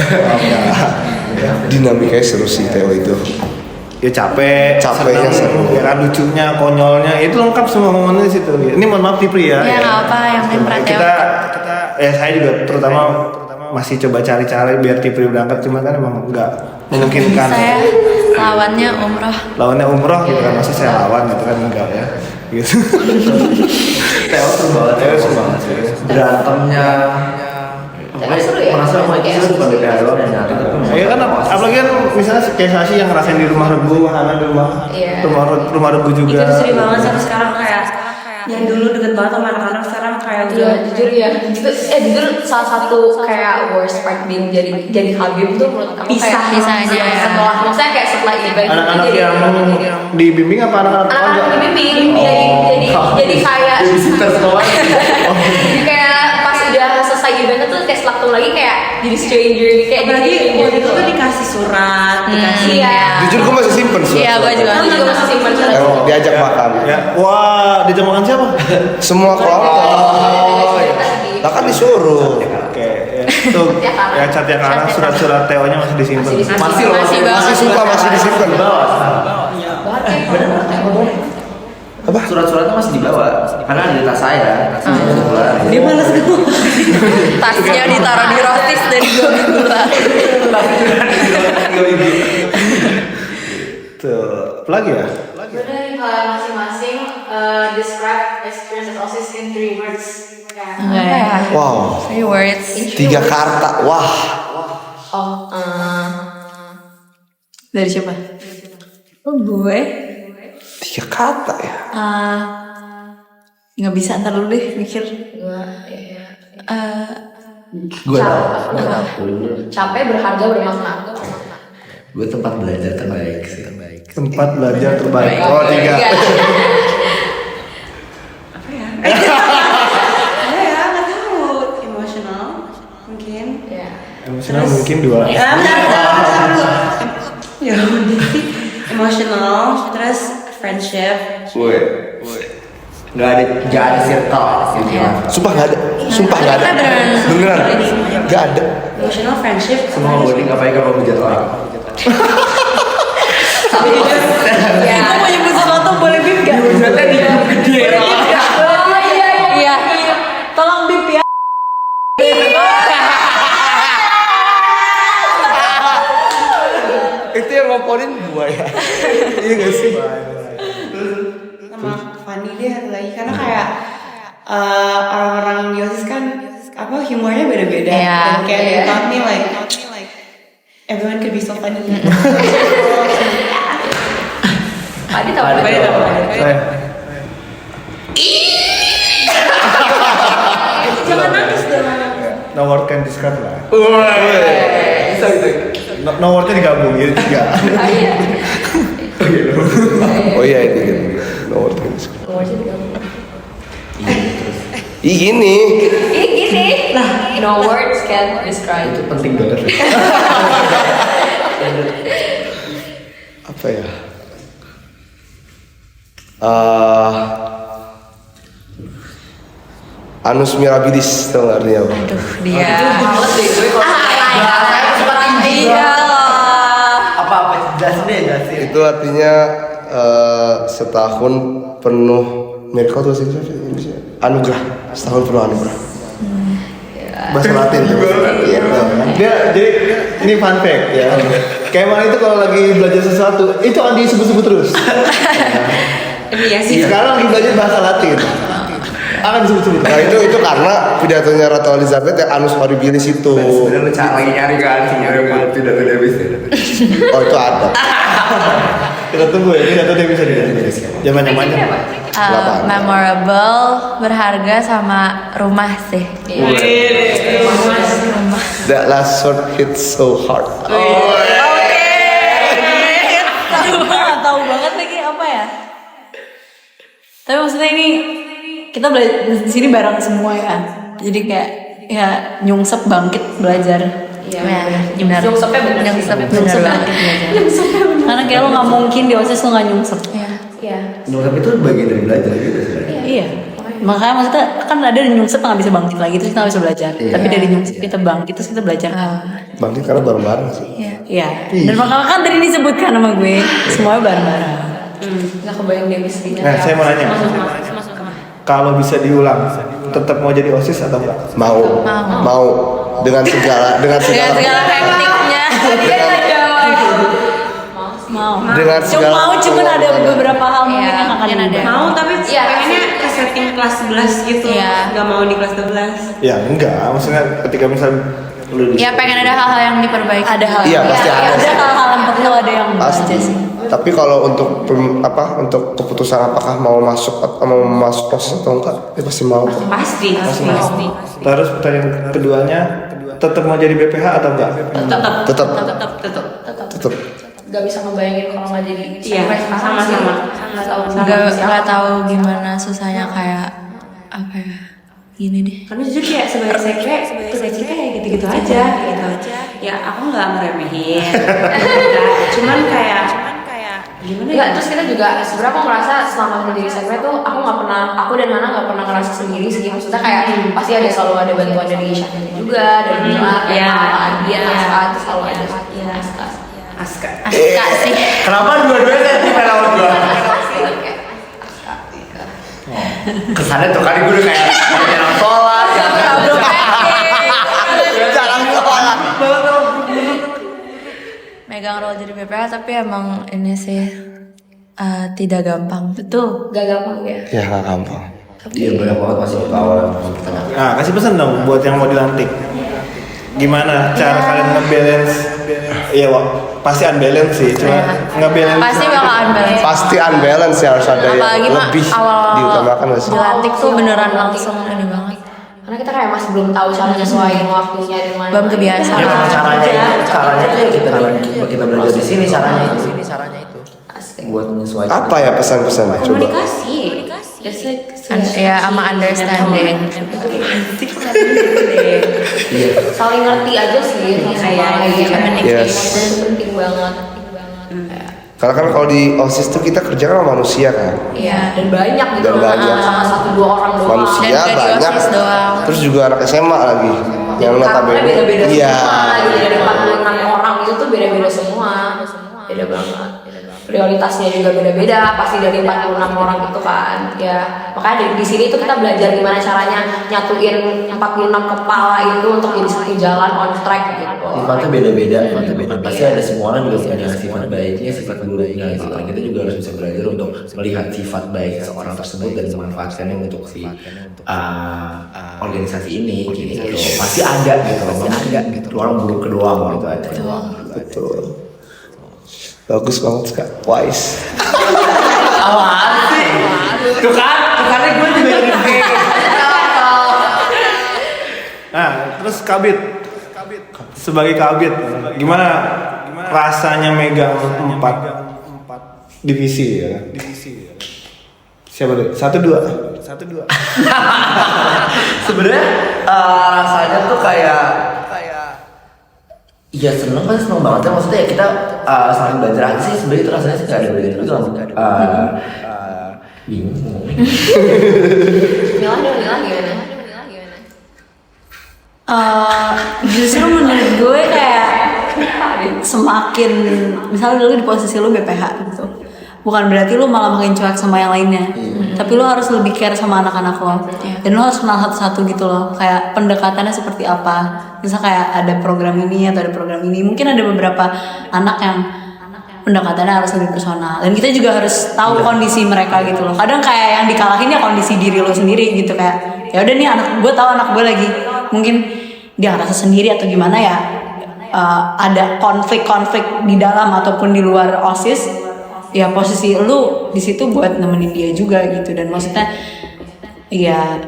[SPEAKER 1] Dinamikanya seru sih Teo itu.
[SPEAKER 4] Ya
[SPEAKER 1] Capeknya
[SPEAKER 4] seneng,
[SPEAKER 1] seru.
[SPEAKER 4] ya kan lucunya, konyolnya, itu lengkap semua momennya di situ. Ini mohon maaf Tipri ya.
[SPEAKER 2] Ya nggak apa, yang penting perhatian.
[SPEAKER 4] Kita ya saya juga terutama masih coba cari-cari biar Tipri berangkat, cuma kan emang nggak memungkinkan.
[SPEAKER 2] Saya lawannya umroh.
[SPEAKER 4] Lawannya umroh gitu kan, masa saya lawan gitu kan enggak ya. Gitu.
[SPEAKER 6] Teo seru banget. Berantemnya. Pokoknya
[SPEAKER 3] seru ya?
[SPEAKER 6] Merasa mau itu seru bukan BPA doang yang nyata.
[SPEAKER 4] Ya kan apalagi kan misalnya kayak Sasi yang ngerasain di rumah Regu, Hana di rumah
[SPEAKER 3] Iya.
[SPEAKER 4] rumah Regu juga.
[SPEAKER 7] Itu tuh sering banget sampai sekarang kayak yang dulu deket banget sama anak-anak sekarang kayak
[SPEAKER 3] Iya, jujur ya. Jujur salah satu kayak worst part being jadi Habib tuh menurut aku kayak
[SPEAKER 2] Pisahnya.
[SPEAKER 3] setelah maksudnya kayak setelah event
[SPEAKER 4] Anak-anak
[SPEAKER 3] jadi
[SPEAKER 4] yang dibimbing apa anak-anak
[SPEAKER 3] anak-anak
[SPEAKER 4] keluarga?
[SPEAKER 3] dibimbing jadi kayak kayak pas udah selesai eventnya tuh kayak selaktu lagi kayak jadi stranger kayak
[SPEAKER 7] apalagi
[SPEAKER 3] jadi
[SPEAKER 7] waktu itu tuh dikasih surat, dikasih
[SPEAKER 3] iya.
[SPEAKER 1] Jujur gue masih simpen surat.
[SPEAKER 2] Iya, gue juga.
[SPEAKER 3] Aku juga masih simpan surat.
[SPEAKER 1] Yang diajak makan.
[SPEAKER 4] Ya, wah, diajak makan siapa?
[SPEAKER 1] Semua kelompok. Lah kan disuruh.
[SPEAKER 4] Oke, ya. Tuh, ya cat yang kanan surat-surat TO-nya masih disimpan.
[SPEAKER 6] Masih loh.
[SPEAKER 2] Masih banget.
[SPEAKER 1] Masih suka masih disimpan.
[SPEAKER 6] Apa? Surat-suratnya masih dibawa karena ada di tas saya.
[SPEAKER 5] Dia malas gue.
[SPEAKER 2] Tasnya ditaruh di rotis dari 2 minggu lalu.
[SPEAKER 4] Tuh, apa lagi ya?
[SPEAKER 3] Udah dari kalian masing-masing describe experience at OSIS in 3 words.
[SPEAKER 1] Wow.
[SPEAKER 2] 3 words.
[SPEAKER 1] 3 kata. Wah.
[SPEAKER 5] Dari siapa? Oh, gue
[SPEAKER 1] 3 kata ya.
[SPEAKER 5] nggak bisa, ntar dulu deh mikir.
[SPEAKER 6] Gue tahu.
[SPEAKER 3] Capek, berharga, bermakna.
[SPEAKER 6] Gue tempat belajar terbaik sih.
[SPEAKER 4] Tempat belajar terbaik. Oh, 3.
[SPEAKER 7] ada ya nggak tahu, emotional mungkin.
[SPEAKER 4] Emosional mungkin 2.
[SPEAKER 7] Ya udah sih, emotional, terus friendship.
[SPEAKER 6] Nggak ada circle gitu.
[SPEAKER 1] Sumpah nggak ada. Sumpah nggak ada. Beneran. Nggak ada.
[SPEAKER 7] Emotional, friendship.
[SPEAKER 6] Semua body nggak baik kalau hujat orang.
[SPEAKER 5] Gue mau nyebut sesuatu, boleh bip gak? Iya. Tolong bip ya.
[SPEAKER 1] Itu yang ngomporin gua ya. Iya nggak sih?
[SPEAKER 7] Sama funny deh satu lagi karena kayak orang-orang di OSIS kan apa humornya beda-beda.
[SPEAKER 2] Iya.
[SPEAKER 7] Dan kayak they taught me like everyone could be so funny.
[SPEAKER 3] Adi tahu apa ya?
[SPEAKER 7] Jangan nangis dong.
[SPEAKER 4] No word can describe lah. No wordnya digabung jadi 3.
[SPEAKER 1] Oh iya itu gitu. Nomor terus. Ih gini.
[SPEAKER 3] Ini no words can describe.
[SPEAKER 6] Itu penting banget.
[SPEAKER 1] Apa ya? Anus mirabilis, tau gak artinya apa?
[SPEAKER 2] Dia.
[SPEAKER 3] Males deh gue kalau
[SPEAKER 2] Iya loh.
[SPEAKER 6] Apa jelasin deh, jelasin.
[SPEAKER 1] Itu artinya setahun penuh miracle tuh sih anugerah, setahun penuh anugerah.
[SPEAKER 4] Bahasa Latin tuh. Iya. Dia jadi ini fun fact ya. Kemal itu kalau lagi belajar sesuatu, itu Andi sebut-sebut terus.
[SPEAKER 7] Iya sih.
[SPEAKER 4] Sekarang lagi belajar bahasa Latin. Akan disebut-sebut.
[SPEAKER 1] Nah itu karena pidatonya Ratu Elizabeth yang anus horribilis itu.
[SPEAKER 6] Sebenarnya lu lagi nyari kan, nyari tidak Davis.
[SPEAKER 1] Oh itu ada.
[SPEAKER 4] Kita tunggu ya, ini dia bisa dilihat. Zaman-zamannya.
[SPEAKER 2] Memorable, berharga sama rumah sih.
[SPEAKER 1] That last word hit so hard.
[SPEAKER 5] Tahu banget lagi apa ya. Tapi maksudnya ini kita belajar di sini bareng semua ya. Jadi kayak ya nyungsep bangkit belajar.
[SPEAKER 3] Iya,
[SPEAKER 2] Benar.
[SPEAKER 3] Nyungsepnya bener sih.
[SPEAKER 2] Nyungsep bener banget.
[SPEAKER 5] Karena kayak lo nggak mungkin di OSIS lo nggak nyungsep.
[SPEAKER 3] Iya.
[SPEAKER 6] Nyungsep itu bagian dari belajar gitu sebenarnya.
[SPEAKER 5] Iya. Makanya maksudnya kan ada yang nyungsep nggak bisa bangkit lagi terus kita nggak bisa belajar. Tapi dari nyungsep kita bangkit terus kita belajar.
[SPEAKER 1] Bangkit karena bareng-bareng sih.
[SPEAKER 5] Iya. Dan makanya kan tadi disebutkan sama gue semuanya bareng-bareng.
[SPEAKER 3] Nggak kebayang dia bisa
[SPEAKER 4] Nah, saya mau nanya. Kalau bisa diulang, tetap mau jadi OSIS atau enggak?
[SPEAKER 1] Mau dengan segala
[SPEAKER 2] Dengan segala hektiknya.
[SPEAKER 5] Mau.
[SPEAKER 1] Dengan segala
[SPEAKER 5] Cuman ada beberapa hal mungkin yang akan
[SPEAKER 2] mungkin ada.
[SPEAKER 5] diubah.
[SPEAKER 7] Mau tapi
[SPEAKER 3] Iya,
[SPEAKER 7] pengennya ke setting kelas 11 gitu.
[SPEAKER 2] Iya.
[SPEAKER 7] Nggak mau di kelas 12.
[SPEAKER 4] Ya enggak, maksudnya ketika misalnya lu
[SPEAKER 2] Ya pengen ada hal-hal yang diperbaiki.
[SPEAKER 5] Ada hal.
[SPEAKER 1] Iya, pasti ada.
[SPEAKER 5] Ada hal-hal yang Tapi kalau ada yang enggak
[SPEAKER 1] Pasti.
[SPEAKER 5] aja sih.
[SPEAKER 1] Tapi kalau untuk untuk keputusan apakah mau masuk proses atau enggak, ya pasti mau.
[SPEAKER 7] Pasti.
[SPEAKER 4] Terus pertanyaan keduanya, tetap mau jadi BPH atau enggak?
[SPEAKER 1] Tetap.
[SPEAKER 3] Gak bisa ngebayangin kalau nggak jadi
[SPEAKER 7] Iya, sama-sama.
[SPEAKER 2] Nggak tahu gimana susahnya kayak apa ya, gini deh.
[SPEAKER 7] Karena jujur kayak sebagai sekre, cita kayak gitu-gitu aja gitu. Ya aku nggak ngeremehin. Cuman kayak gimana
[SPEAKER 3] Enggak,
[SPEAKER 7] ya?
[SPEAKER 3] terus kita juga sebenarnya aku ngerasa selama menjadi sekre tuh aku dan Hana nggak pernah ngerasa sendiri sih. Maksudnya kayak pasti selalu ada bantuan dari Syahrini juga, dari Mila,
[SPEAKER 7] Iya.
[SPEAKER 3] Dia, Aska, terus selalu ada
[SPEAKER 7] Aska.
[SPEAKER 2] Aska sih.
[SPEAKER 6] Kenapa dua-duanya sentimen sama gua? Kesannya tuh kan gue udah kayak jarang sholat, jarang sholat.
[SPEAKER 2] Megang role jadi BPH tapi emang ini sih tidak gampang.
[SPEAKER 5] Betul.
[SPEAKER 3] gak gampang ya.
[SPEAKER 1] Ya nggak gampang.
[SPEAKER 6] Iya banyak banget masih awal masih pertanyaan.
[SPEAKER 4] Nah, kasih pesan dong buat yang mau dilantik. Gimana cara kalian nge-balance? Iya, Wak. Pasti unbalance sih, cuma nge-balance.
[SPEAKER 2] Pasti bakal unbalance.
[SPEAKER 1] Pasti unbalance ya, harus ada yang
[SPEAKER 2] Apalagi mah
[SPEAKER 1] lebih
[SPEAKER 2] awal
[SPEAKER 1] diutamakan nggak sih?
[SPEAKER 2] dilantik tuh beneran langsung ini banget.
[SPEAKER 3] Karena kita kayak masih belum tahu cara nyesuaiin waktunya dan lain-lain.
[SPEAKER 2] Belum kebiasaan.
[SPEAKER 6] Ya memang caranya itu ya kita belajar di sini caranya itu. Buat menyesuaikan.
[SPEAKER 1] Apa ya pesan-pesannya? Coba.
[SPEAKER 3] Komunikasi. Just like
[SPEAKER 2] Ya sama understanding.
[SPEAKER 3] saling ngerti aja sih kayak
[SPEAKER 1] Yes.
[SPEAKER 3] dan itu penting banget.
[SPEAKER 1] Karena kan kalau di OSIS tuh kita kerja kan sama manusia kan.
[SPEAKER 3] Iya, dan banyak gitu
[SPEAKER 1] Dan
[SPEAKER 3] loh,
[SPEAKER 1] banyak.
[SPEAKER 3] sama 1-2 orang doang.
[SPEAKER 1] Manusia
[SPEAKER 2] Dan gak di
[SPEAKER 1] banyak.
[SPEAKER 2] OSIS doang.
[SPEAKER 1] Terus juga anak SMA lagi. Yang
[SPEAKER 3] Karena
[SPEAKER 1] notabene.
[SPEAKER 3] beda-beda
[SPEAKER 1] Iya.
[SPEAKER 3] semua, gitu. Dari 46 orang itu tuh beda-beda semua. Beda banget. Prioritasnya juga beda-beda, pasti dari 46 orang itu kan. Ya, makanya di sini tuh kita belajar gimana caranya nyatuin 46 kepala itu untuk jadi satu jalan on track gitu.
[SPEAKER 6] Sifatnya beda-beda. Pasti ada semua orang juga punya sifat baiknya, sifat buruknya gitu. Dan kita juga harus bisa belajar untuk melihat sifat baik seorang tersebut dan memanfaatkannya untuk si organisasi ini gitu. Pasti ada gitu. Orang buruk kedoang gitu aja.
[SPEAKER 1] Betul. Bagus banget Kak. Wise.
[SPEAKER 6] Apaan sih? Tuh kan gue juga jadi kayak.
[SPEAKER 4] Nah, terus Kabit. Sebagai Kabit, gimana rasanya megang 4 divisi ya? Siapa dulu? 1-2.
[SPEAKER 6] Sebenarnya rasanya tuh kayak iya seneng banget ya, maksudnya ya kita saling belajar aja sih. Sebenarnya itu rasanya sih gak ada belajar juga bingung.
[SPEAKER 3] Mila gimana?
[SPEAKER 5] Justru menurut gue kayak semakin misalnya dulu di posisi lu BPH gitu, bukan berarti lu malah makin cuek sama yang lainnya, tapi lu harus lebih care sama anak-anak lo, dan lu harus kenal satu-satu gitu loh, kayak pendekatannya seperti apa. Misal kayak ada program ini atau ada program ini, mungkin ada beberapa anak yang pendekatannya harus lebih personal, dan kita juga harus tahu kondisi mereka gitu loh. Kadang kayak yang dikalahin ya kondisi diri lo sendiri gitu, kayak ya udah nih anak gue lagi mungkin dia ngerasa sendiri atau gimana ya, ada konflik di dalam ataupun di luar OSIS, ya posisi lu di situ buat nemenin dia juga gitu. Dan maksudnya ya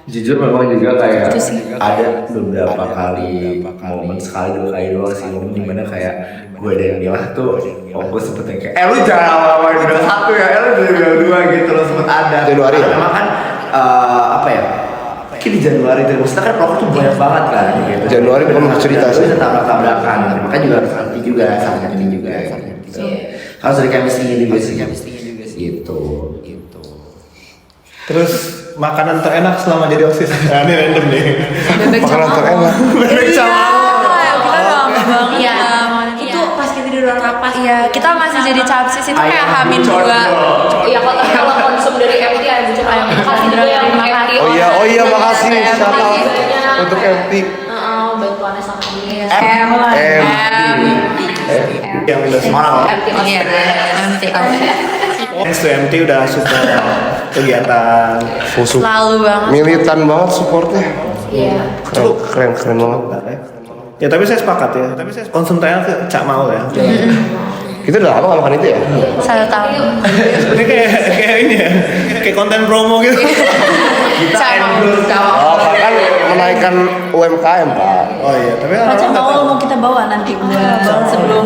[SPEAKER 6] Jujur memang juga kayak
[SPEAKER 5] Itu sih.
[SPEAKER 6] ada beberapa kali momen, sekali 2 kali doang sih momen dimana kayak gue dan Mila tuh gue sempet kayak lu jangan awal-awal bilang 1 ya, lu udah bilang 2 gitu loh, sempet ada.
[SPEAKER 1] Januari ya?
[SPEAKER 6] Karena memang kan apa ya, mungkin di Januari itu maksudnya kan rokok tuh banyak banget kan gitu.
[SPEAKER 1] Januari penuh cerita sih.
[SPEAKER 6] Bisa tabrak-tabrakan, makanya juga harus ngerti juga, saling ngerti juga gitu. Harus ada chemistry juga sih gitu.
[SPEAKER 4] Terus makanan terenak selama jadi OSIS. Nah, ini random nih.
[SPEAKER 1] Makanan terenak.
[SPEAKER 2] Kita bangga banget.
[SPEAKER 7] Iya.
[SPEAKER 2] ya.
[SPEAKER 7] Itu pas kita di ruang rapat.
[SPEAKER 2] Iya, kita masih jadi capsis itu kayak Hamin juga.
[SPEAKER 3] Iya, kalau konsum dari MT ayam bucur ayam kasih dulu yang MT.
[SPEAKER 1] Oh iya makasih shout out untuk MT.
[SPEAKER 3] Bantuannya sama dia.
[SPEAKER 4] Yang udah semangat.
[SPEAKER 2] Iya, MT.
[SPEAKER 4] Thanks to MT udah support kegiatan.
[SPEAKER 2] Selalu banget.
[SPEAKER 1] Militan banget supportnya.
[SPEAKER 3] Iya.
[SPEAKER 1] Keren banget.
[SPEAKER 4] Ya tapi saya sepakat ya. Tapi saya konsentrasinya ke Cak Maul ya.
[SPEAKER 1] Kita udah lama nggak makan itu ya?
[SPEAKER 2] 1 tahun.
[SPEAKER 4] Ini kayak ini ya. Kayak konten promo gitu.
[SPEAKER 1] Oh, kan menaikkan UMKM Pak.
[SPEAKER 4] Oh iya, tapi
[SPEAKER 5] Macam
[SPEAKER 4] orang nggak
[SPEAKER 5] mau
[SPEAKER 4] tahu.
[SPEAKER 5] kita bawa nanti buat sebelum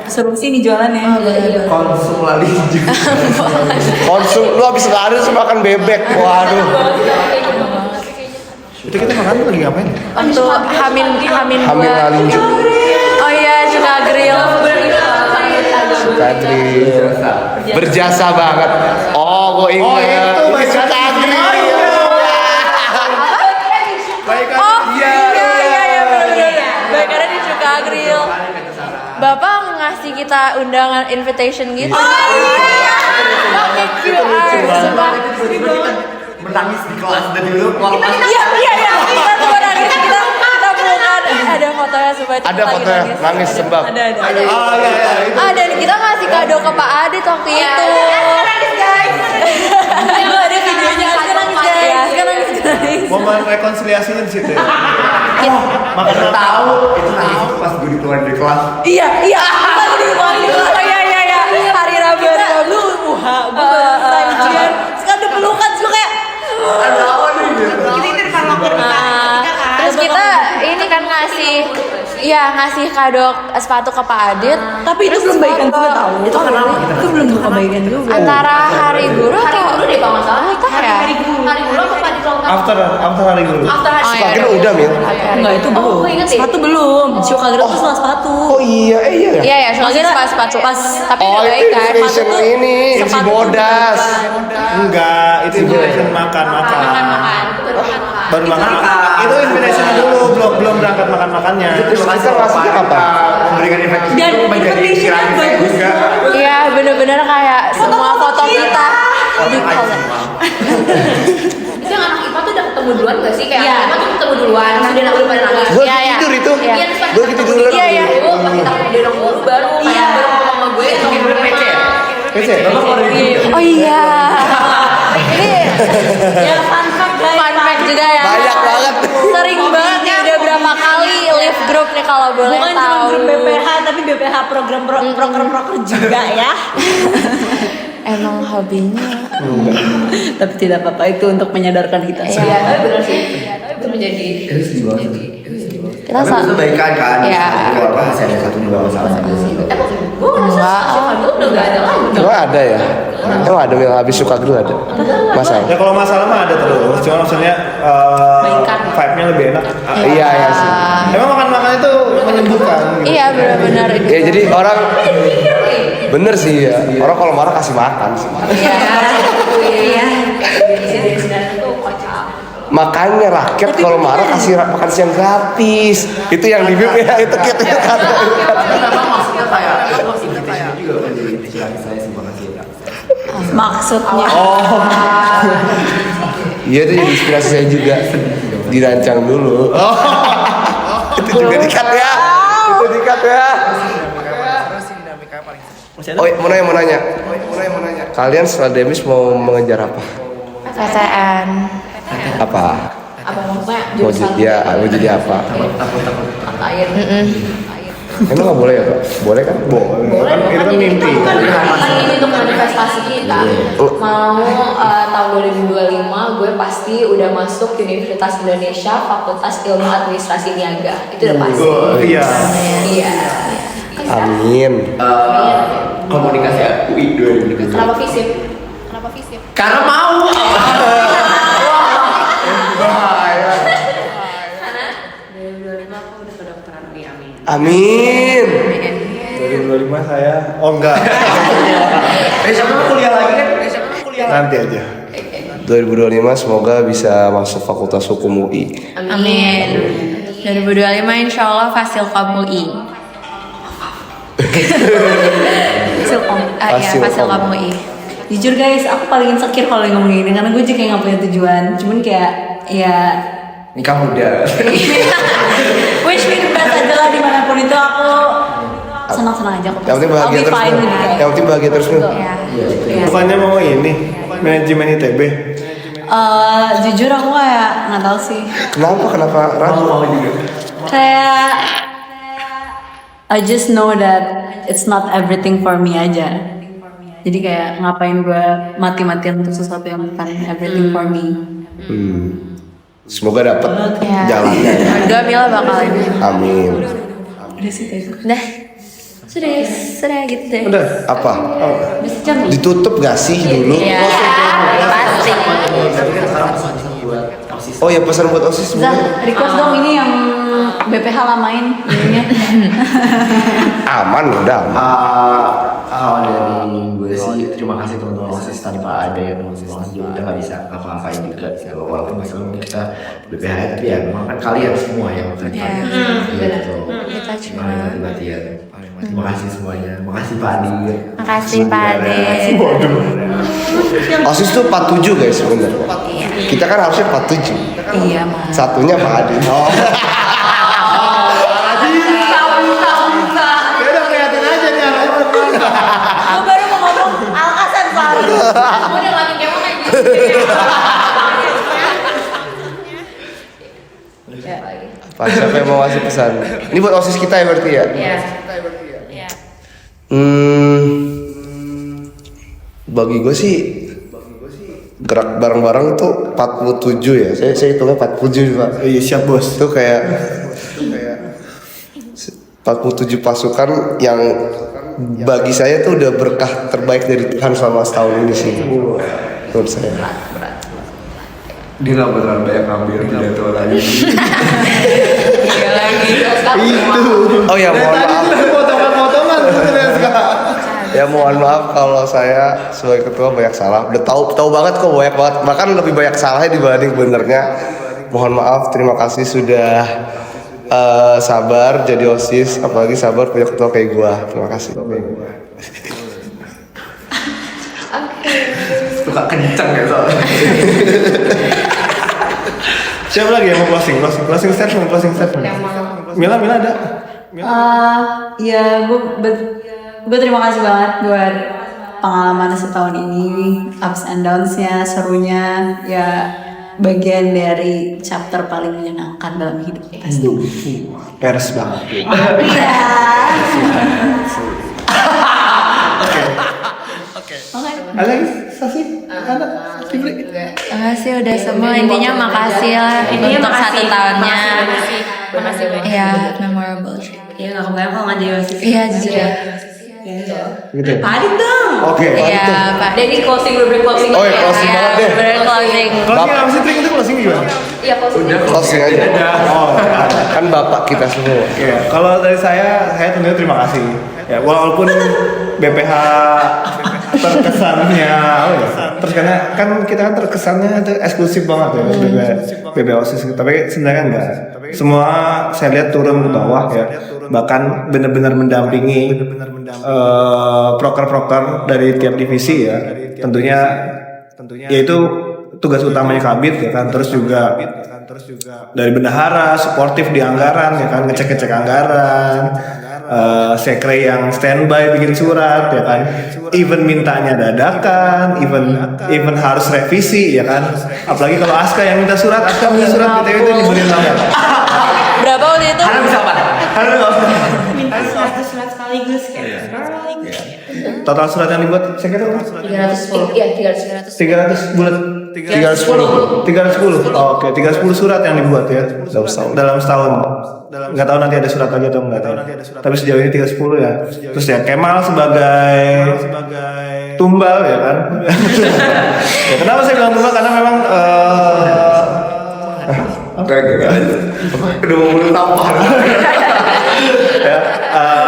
[SPEAKER 5] suruh sini jualannya.
[SPEAKER 6] Konsum lagi juga.
[SPEAKER 1] Konsum lu habis lari terus makan bebek. Waduh.
[SPEAKER 4] Itu kita makan lagi ngapain?
[SPEAKER 2] Untuk Hamin
[SPEAKER 1] Hamil
[SPEAKER 2] dua.
[SPEAKER 1] Alinju.
[SPEAKER 2] Oh iya, juga grill.
[SPEAKER 1] Kadri. Berjasa banget. Oh, gue ingat.
[SPEAKER 4] Oh, itu baik
[SPEAKER 1] Kadri.
[SPEAKER 2] Oh iya benar-benar. Baiknya di Cuka Grill. Bapak ngasih kita undangan invitation gitu. Pakai QR.
[SPEAKER 6] Menangis di kelas dari dulu keluar kelas.
[SPEAKER 2] Iya. Kita semua nangis. Kita pelukan. Ada fotonya supaya kita
[SPEAKER 1] Ada
[SPEAKER 2] lagi
[SPEAKER 1] fotonya nangis sembab.
[SPEAKER 5] Ada.
[SPEAKER 4] Oh iya itu.
[SPEAKER 2] Dan kita ngasih kado ke Pak Adit waktu itu. Lu ada videonya. Sekarang nangis guys.
[SPEAKER 4] Momen rekonsiliasinya di situ ya.
[SPEAKER 6] Makan tahu itu nangis itu pas gue dikeluarin dari kelas.
[SPEAKER 2] Iya. Lagi di rumah. Oh iya. Hari Rabu.
[SPEAKER 5] Lu gue baru selesai ujian. Sekarang udah pelukan lu kayak
[SPEAKER 6] Ada apa nih?
[SPEAKER 7] Kita itu depan loker
[SPEAKER 2] Terus kita ini kan ngasih kado sepatu ke Pak Adit.
[SPEAKER 5] tapi itu belum baikan juga tahu. Itu karena itu belum buka baikan juga.
[SPEAKER 2] Antara hari guru
[SPEAKER 3] Hari
[SPEAKER 2] atau
[SPEAKER 3] guru deh kalau nggak salah.
[SPEAKER 2] Entah ya.
[SPEAKER 3] Hari guru apa Pak di ulang tahun?
[SPEAKER 4] After hari guru.
[SPEAKER 3] After hari
[SPEAKER 2] Oh, iya.
[SPEAKER 1] Kan udah Mil.
[SPEAKER 5] Enggak itu belum.
[SPEAKER 3] gue inget deh.
[SPEAKER 5] Sepatu belum. Syukagiro itu setelah sepatu.
[SPEAKER 1] Oh iya, iya.
[SPEAKER 2] Iya ya, soalnya
[SPEAKER 5] Maksudnya
[SPEAKER 2] sepatu.
[SPEAKER 5] pas-
[SPEAKER 2] Tapi
[SPEAKER 1] Oh
[SPEAKER 2] udah
[SPEAKER 1] itu
[SPEAKER 2] baik kan.
[SPEAKER 1] invitation ini, si
[SPEAKER 5] sepatu
[SPEAKER 1] bodas.
[SPEAKER 4] Enggak, itu invitation makan. Baru makan. Itu invitation dulu, belum berangkat makannya.
[SPEAKER 1] Terus kita ngasihnya kapan?
[SPEAKER 6] Memberikan investasi
[SPEAKER 5] Dan
[SPEAKER 6] itu menjadi
[SPEAKER 5] invitation
[SPEAKER 6] istirahat
[SPEAKER 5] bagus.
[SPEAKER 6] juga.
[SPEAKER 2] Iya, bener-bener kayak semua foto kita di collect.
[SPEAKER 3] Itu yang anak IPA tuh udah ketemu duluan gak sih? Kayak
[SPEAKER 5] Iya.
[SPEAKER 3] anak IPA tuh ketemu duluan, terus dia udah pada nangis.
[SPEAKER 1] Gue
[SPEAKER 2] Iya, iya.
[SPEAKER 1] tidur itu.
[SPEAKER 2] Iya.
[SPEAKER 3] Iya, terus pas
[SPEAKER 1] Gue
[SPEAKER 3] kita
[SPEAKER 1] gitu
[SPEAKER 3] ketemu
[SPEAKER 1] dulu.
[SPEAKER 3] dia,
[SPEAKER 2] Iya.
[SPEAKER 3] pas kita dorong dulu baru kayak dorong sama gue sama
[SPEAKER 6] PC ya?
[SPEAKER 1] Kece.
[SPEAKER 6] Bapak keluar dari juga.
[SPEAKER 2] Oh iya. Ini
[SPEAKER 5] Ya fun fact guys.
[SPEAKER 2] fun fact juga ya.
[SPEAKER 1] Banyak banget.
[SPEAKER 2] Sering banget nih, udah berapa kali live group nih kalau boleh
[SPEAKER 5] Bukan
[SPEAKER 2] tahu.
[SPEAKER 5] cuma grup BPH tapi BPH program proker juga ya.
[SPEAKER 2] Emang hobinya.
[SPEAKER 5] Tapi tidak apa-apa itu untuk menyadarkan kita.
[SPEAKER 3] Iya, tapi bener sih. Itu menjadi
[SPEAKER 6] Itu sedih banget.
[SPEAKER 2] Kita
[SPEAKER 6] Tapi itu baikan kan.
[SPEAKER 2] Iya.
[SPEAKER 6] Kalau apa masih ada satu dua masalah saja sih.
[SPEAKER 3] gue ngerasa siapa dulu udah gak ada lagi.
[SPEAKER 1] Emang ada ya? Emang ada Mil, habis suka dulu ada. Masa?
[SPEAKER 4] Ya kalau masalah mah ada terus, cuma maksudnya vibe-nya lebih enak.
[SPEAKER 1] Iya sih.
[SPEAKER 4] Emang makan itu menyembuhkan. Gitu.
[SPEAKER 2] Iya benar-benar.
[SPEAKER 1] Ya jadi orang bener sih ya. Orang kalau marah kasih makan sih.
[SPEAKER 3] Iya. Itu kocak.
[SPEAKER 1] Makanya rakyat kalau marah kasih makan siang gratis. Itu yang di BIM ya, itu kita kata.
[SPEAKER 6] Memang maksudnya kayak invitation juga kan jadi inspirasi saya sih makasih ya.
[SPEAKER 5] Maksudnya.
[SPEAKER 1] Iya itu jadi inspirasi saya juga. Dirancang dulu. Itu juga dikat ya. Itu dikat ya. Oh, mau nanya. Kalian setelah demis mau mengejar apa?
[SPEAKER 2] PTN.
[SPEAKER 1] Apa?
[SPEAKER 3] Apa maksudnya
[SPEAKER 1] Mau jadi ya, mau jadi apa?
[SPEAKER 3] katain.
[SPEAKER 1] Emang nggak boleh ya, Pak? Boleh kan?
[SPEAKER 3] Boleh,
[SPEAKER 4] Itu kan mimpi.
[SPEAKER 3] Kan ini untuk manifestasi kita. Mau tahun 2025 gue pasti udah masuk Universitas Indonesia Fakultas Ilmu Administrasi Niaga. Itu udah pasti.
[SPEAKER 4] Iya.
[SPEAKER 3] Iya.
[SPEAKER 1] Amin.
[SPEAKER 6] Komunikasi ya UI 2023.
[SPEAKER 3] Kenapa fisip?
[SPEAKER 6] Karena mau.
[SPEAKER 1] Amin.
[SPEAKER 4] 2025 saya. Oh enggak.
[SPEAKER 6] Siapa mau kuliah lagi kan?
[SPEAKER 4] Nanti aja.
[SPEAKER 1] 2025 semoga bisa masuk Fakultas Hukum UI.
[SPEAKER 2] Amin. 2025 insya Allah Fasilkom UI.
[SPEAKER 5] Silkom.
[SPEAKER 2] Iya, Fasilkom UI.
[SPEAKER 5] Jujur guys, aku paling insecure kalau lagi ngomong gini karena gue juga kayak nggak punya tujuan. Cuman kayak ya
[SPEAKER 6] Nikah muda.
[SPEAKER 5] wish me the best aja lah dimanapun itu aku senang-senang aja kok.
[SPEAKER 1] Yang penting bahagia
[SPEAKER 5] I'll be
[SPEAKER 1] terus.
[SPEAKER 5] fine
[SPEAKER 1] Mil.
[SPEAKER 5] with it.
[SPEAKER 1] Yang penting bahagia terus Mil.
[SPEAKER 2] Ya.
[SPEAKER 5] Iya.
[SPEAKER 4] Bukannya mau ini manajemen ITB.
[SPEAKER 5] Jujur aku kayak nggak tahu sih.
[SPEAKER 1] Kenapa ragu?
[SPEAKER 5] Kayak I just know that it's not everything for me aja. Jadi kayak ngapain gue mati-matian untuk sesuatu yang bukan everything for me.
[SPEAKER 1] Semoga dapat
[SPEAKER 2] Ya.
[SPEAKER 1] jalannya ya.
[SPEAKER 2] Enggak, Mila bakal ini.
[SPEAKER 1] Amin.
[SPEAKER 5] Udah sih kayak gitu.
[SPEAKER 2] Dah. Sudah gitu deh.
[SPEAKER 1] Udah apa? Ditutup gak sih dulu?
[SPEAKER 2] Ya, pasti.
[SPEAKER 1] Oh ya pesan buat OSIS
[SPEAKER 5] Zah,
[SPEAKER 1] semuanya.
[SPEAKER 5] request dong ini yang BPH lamain ininya.
[SPEAKER 1] Aman udah aman.
[SPEAKER 6] Dari gue sih terima kasih teman-teman OSIS, tanpa ada yang teman-teman juga udah nggak bisa apa-apain juga ya, walaupun misalnya kita BPH tapi ya memang kan kalian semua yang bekerja gitu.
[SPEAKER 2] Kita cuma.
[SPEAKER 6] Berarti ya terima kasih semuanya, makasih Pak Adi.
[SPEAKER 2] Makasih Pak Ade.
[SPEAKER 1] OSIS tuh 47 guys sebenarnya. Kita kan harusnya 47.
[SPEAKER 5] Iya mas.
[SPEAKER 1] Satunya Pak Adi. Oh.
[SPEAKER 4] Ya udah kelihatan aja nih anaknya.
[SPEAKER 5] Gue baru mau ngomong Alkasen Pak.
[SPEAKER 3] Kamu udah ngelakuin kayak mana
[SPEAKER 1] Pak, siapa yang mau ngasih pesan? Ini buat OSIS kita ya berarti ya?
[SPEAKER 3] Iya.
[SPEAKER 1] Bagi gue sih gerak bareng-bareng tuh 47 ya. Saya hitungnya 47 Pak.
[SPEAKER 4] Iya siap bos.
[SPEAKER 1] Itu kayak 47 pasukan yang bagi saya tuh udah berkah terbaik dari Tuhan selama setahun ini sih. Menurut saya.
[SPEAKER 8] Dia nggak beneran banyak ngambil pidato lagi.
[SPEAKER 2] Iya lagi.
[SPEAKER 4] Itu.
[SPEAKER 1] Oh ya mohon maaf.
[SPEAKER 4] Potongan-potongan tuh dari sekarang.
[SPEAKER 1] Ya mohon maaf kalau saya sebagai ketua banyak salah. Udah tahu banget kok banyak banget. Bahkan lebih banyak salahnya dibanding benernya. Mohon maaf. Terima kasih sudah sabar jadi OSIS. Apalagi sabar punya ketua kayak gua. Terima kasih.
[SPEAKER 8] Suka kenceng ya soalnya.
[SPEAKER 4] Siapa lagi yang mau closing statement. Mila ada.
[SPEAKER 5] Ya gue terima kasih banget buat pengalaman setahun ini, ups and downs-nya, serunya, ya bagian dari chapter paling menyenangkan dalam hidup kita sih.
[SPEAKER 4] Pers banget.
[SPEAKER 5] Iya. Oke.
[SPEAKER 4] Ada lagi? Sasi? Ada? Fibri?
[SPEAKER 2] Makasih udah semua. Intinya makasih lah untuk satu tahunnya.
[SPEAKER 3] Makasih banyak.
[SPEAKER 2] Iya, memorable.
[SPEAKER 7] Iya nggak kebayang kalau nggak jadi OSIS.
[SPEAKER 2] Iya jujur ya.
[SPEAKER 4] Gitu.
[SPEAKER 7] Adit dong.
[SPEAKER 4] Oke.
[SPEAKER 2] Iya Pak.
[SPEAKER 3] Dan ini closing closing.
[SPEAKER 1] Oh ya closing
[SPEAKER 2] Iya,
[SPEAKER 1] banget deh.
[SPEAKER 2] bener closing.
[SPEAKER 4] Closing apa sih? Trik itu closing gimana?
[SPEAKER 3] Iya closing.
[SPEAKER 1] Closing aja.
[SPEAKER 4] Oh,
[SPEAKER 1] Kan bapak kita semua.
[SPEAKER 4] Iya, kalau dari saya tentunya terima kasih. Ya, walaupun BPH terkesannya, terus karena kan kita kan terkesannya itu eksklusif banget ya, BPH OSIS. Tapi sebenarnya enggak. Semua saya lihat turun ke bawah ya, bahkan benar-benar mendampingi proker-proker dari tiap divisi ya. Tentunya yaitu tugas utamanya Kabid ya kan, terus juga dari bendahara suportif di anggaran ya kan, ngecek anggaran, sekre yang standby bikin surat ya kan, even mintanya dadakan, even harus revisi ya kan, apalagi kalau Aska yang minta surat BTW itu dibeliin banget.
[SPEAKER 2] Berapa waktu itu?
[SPEAKER 7] Minta surat sekaligus kayak.
[SPEAKER 4] Total surat yang dibuat sekre berapa?
[SPEAKER 3] 310. Iya 300.
[SPEAKER 4] 300 bulat 310. Oke, 310 surat yang dibuat ya dalam setahun. Nggak tahu nanti ada surat lagi atau nggak tahu. Tapi sejauh ini 310 ya. Terus ya Kemal sebagai tumbal ya kan. Ya, kenapa saya bilang tumbal? Karena memang
[SPEAKER 8] Udah mau mulai tampar.
[SPEAKER 4] ya,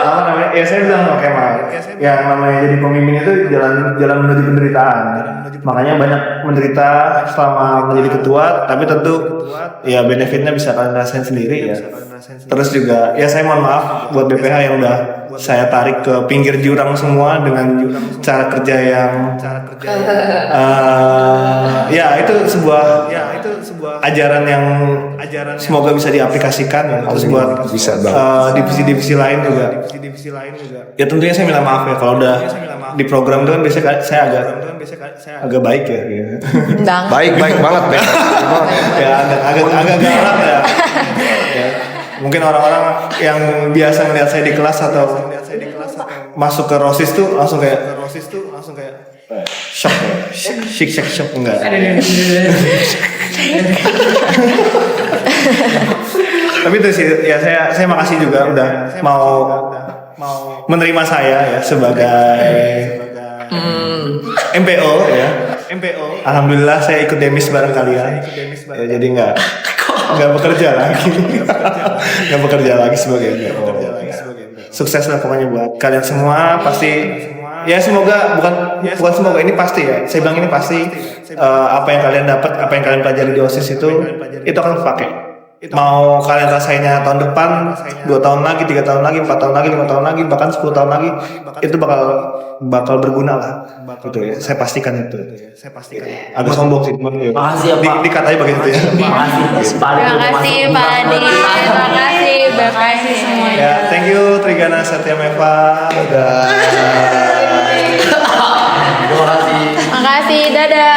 [SPEAKER 4] apa namanya? Ya saya bilang sama Kemal, yang namanya jadi pemimpin itu jalan menuju penderitaan. Makanya banyak menderita selama menjadi ketua, tapi tentu ya benefitnya bisa kalian rasain sendiri ya. Terus juga ya saya mohon maaf buat BPH yang udah saya tarik ke pinggir jurang semua dengan cara kerja yang ya itu sebuah ajaran yang semoga bisa diaplikasikan ya. Terus buat
[SPEAKER 1] Bisa
[SPEAKER 4] divisi-divisi lain juga. Ya tentunya saya minta maaf ya kalau udah di program itu kan biasanya saya agak baik ya. Gitu.
[SPEAKER 2] Bang.
[SPEAKER 1] Baik banget.
[SPEAKER 4] Ya agak galak ya. Ya. Mungkin orang-orang yang biasa ngeliat saya di kelas atau masuk ke rosis tuh langsung kayak shock ya, shock enggak. Tapi itu sih ya saya makasih juga udah mau menerima saya ya sebagai MPO ya. Alhamdulillah saya ikut demis bareng kalian. Ya, jadi nggak bekerja lagi. Nggak bekerja lagi sebagai MPO. Sukses lah pokoknya buat kalian semua pasti. Ya semoga bukan semoga ini pasti ya. Saya bilang ini pasti apa yang kalian dapat, apa yang kalian pelajari di OSIS itu akan dipakai. Mau kalian rasainnya tahun depan, 2 tahun lagi, 3 tahun lagi, 4 tahun lagi, 5 tahun lagi, bahkan 10 tahun lagi, itu bakal berguna lah. Gitu ya. Saya pastikan itu. Agak sombong sih,
[SPEAKER 6] Makasih ya Pak.
[SPEAKER 4] dikatakan bagian itu ya.
[SPEAKER 6] Makasih
[SPEAKER 2] Terima kasih Pak Adi. Terima kasih Bapak semuanya.
[SPEAKER 4] Ya, thank you Trigana Satya Meva.
[SPEAKER 6] Terima kasih.
[SPEAKER 2] Makasih, dadah.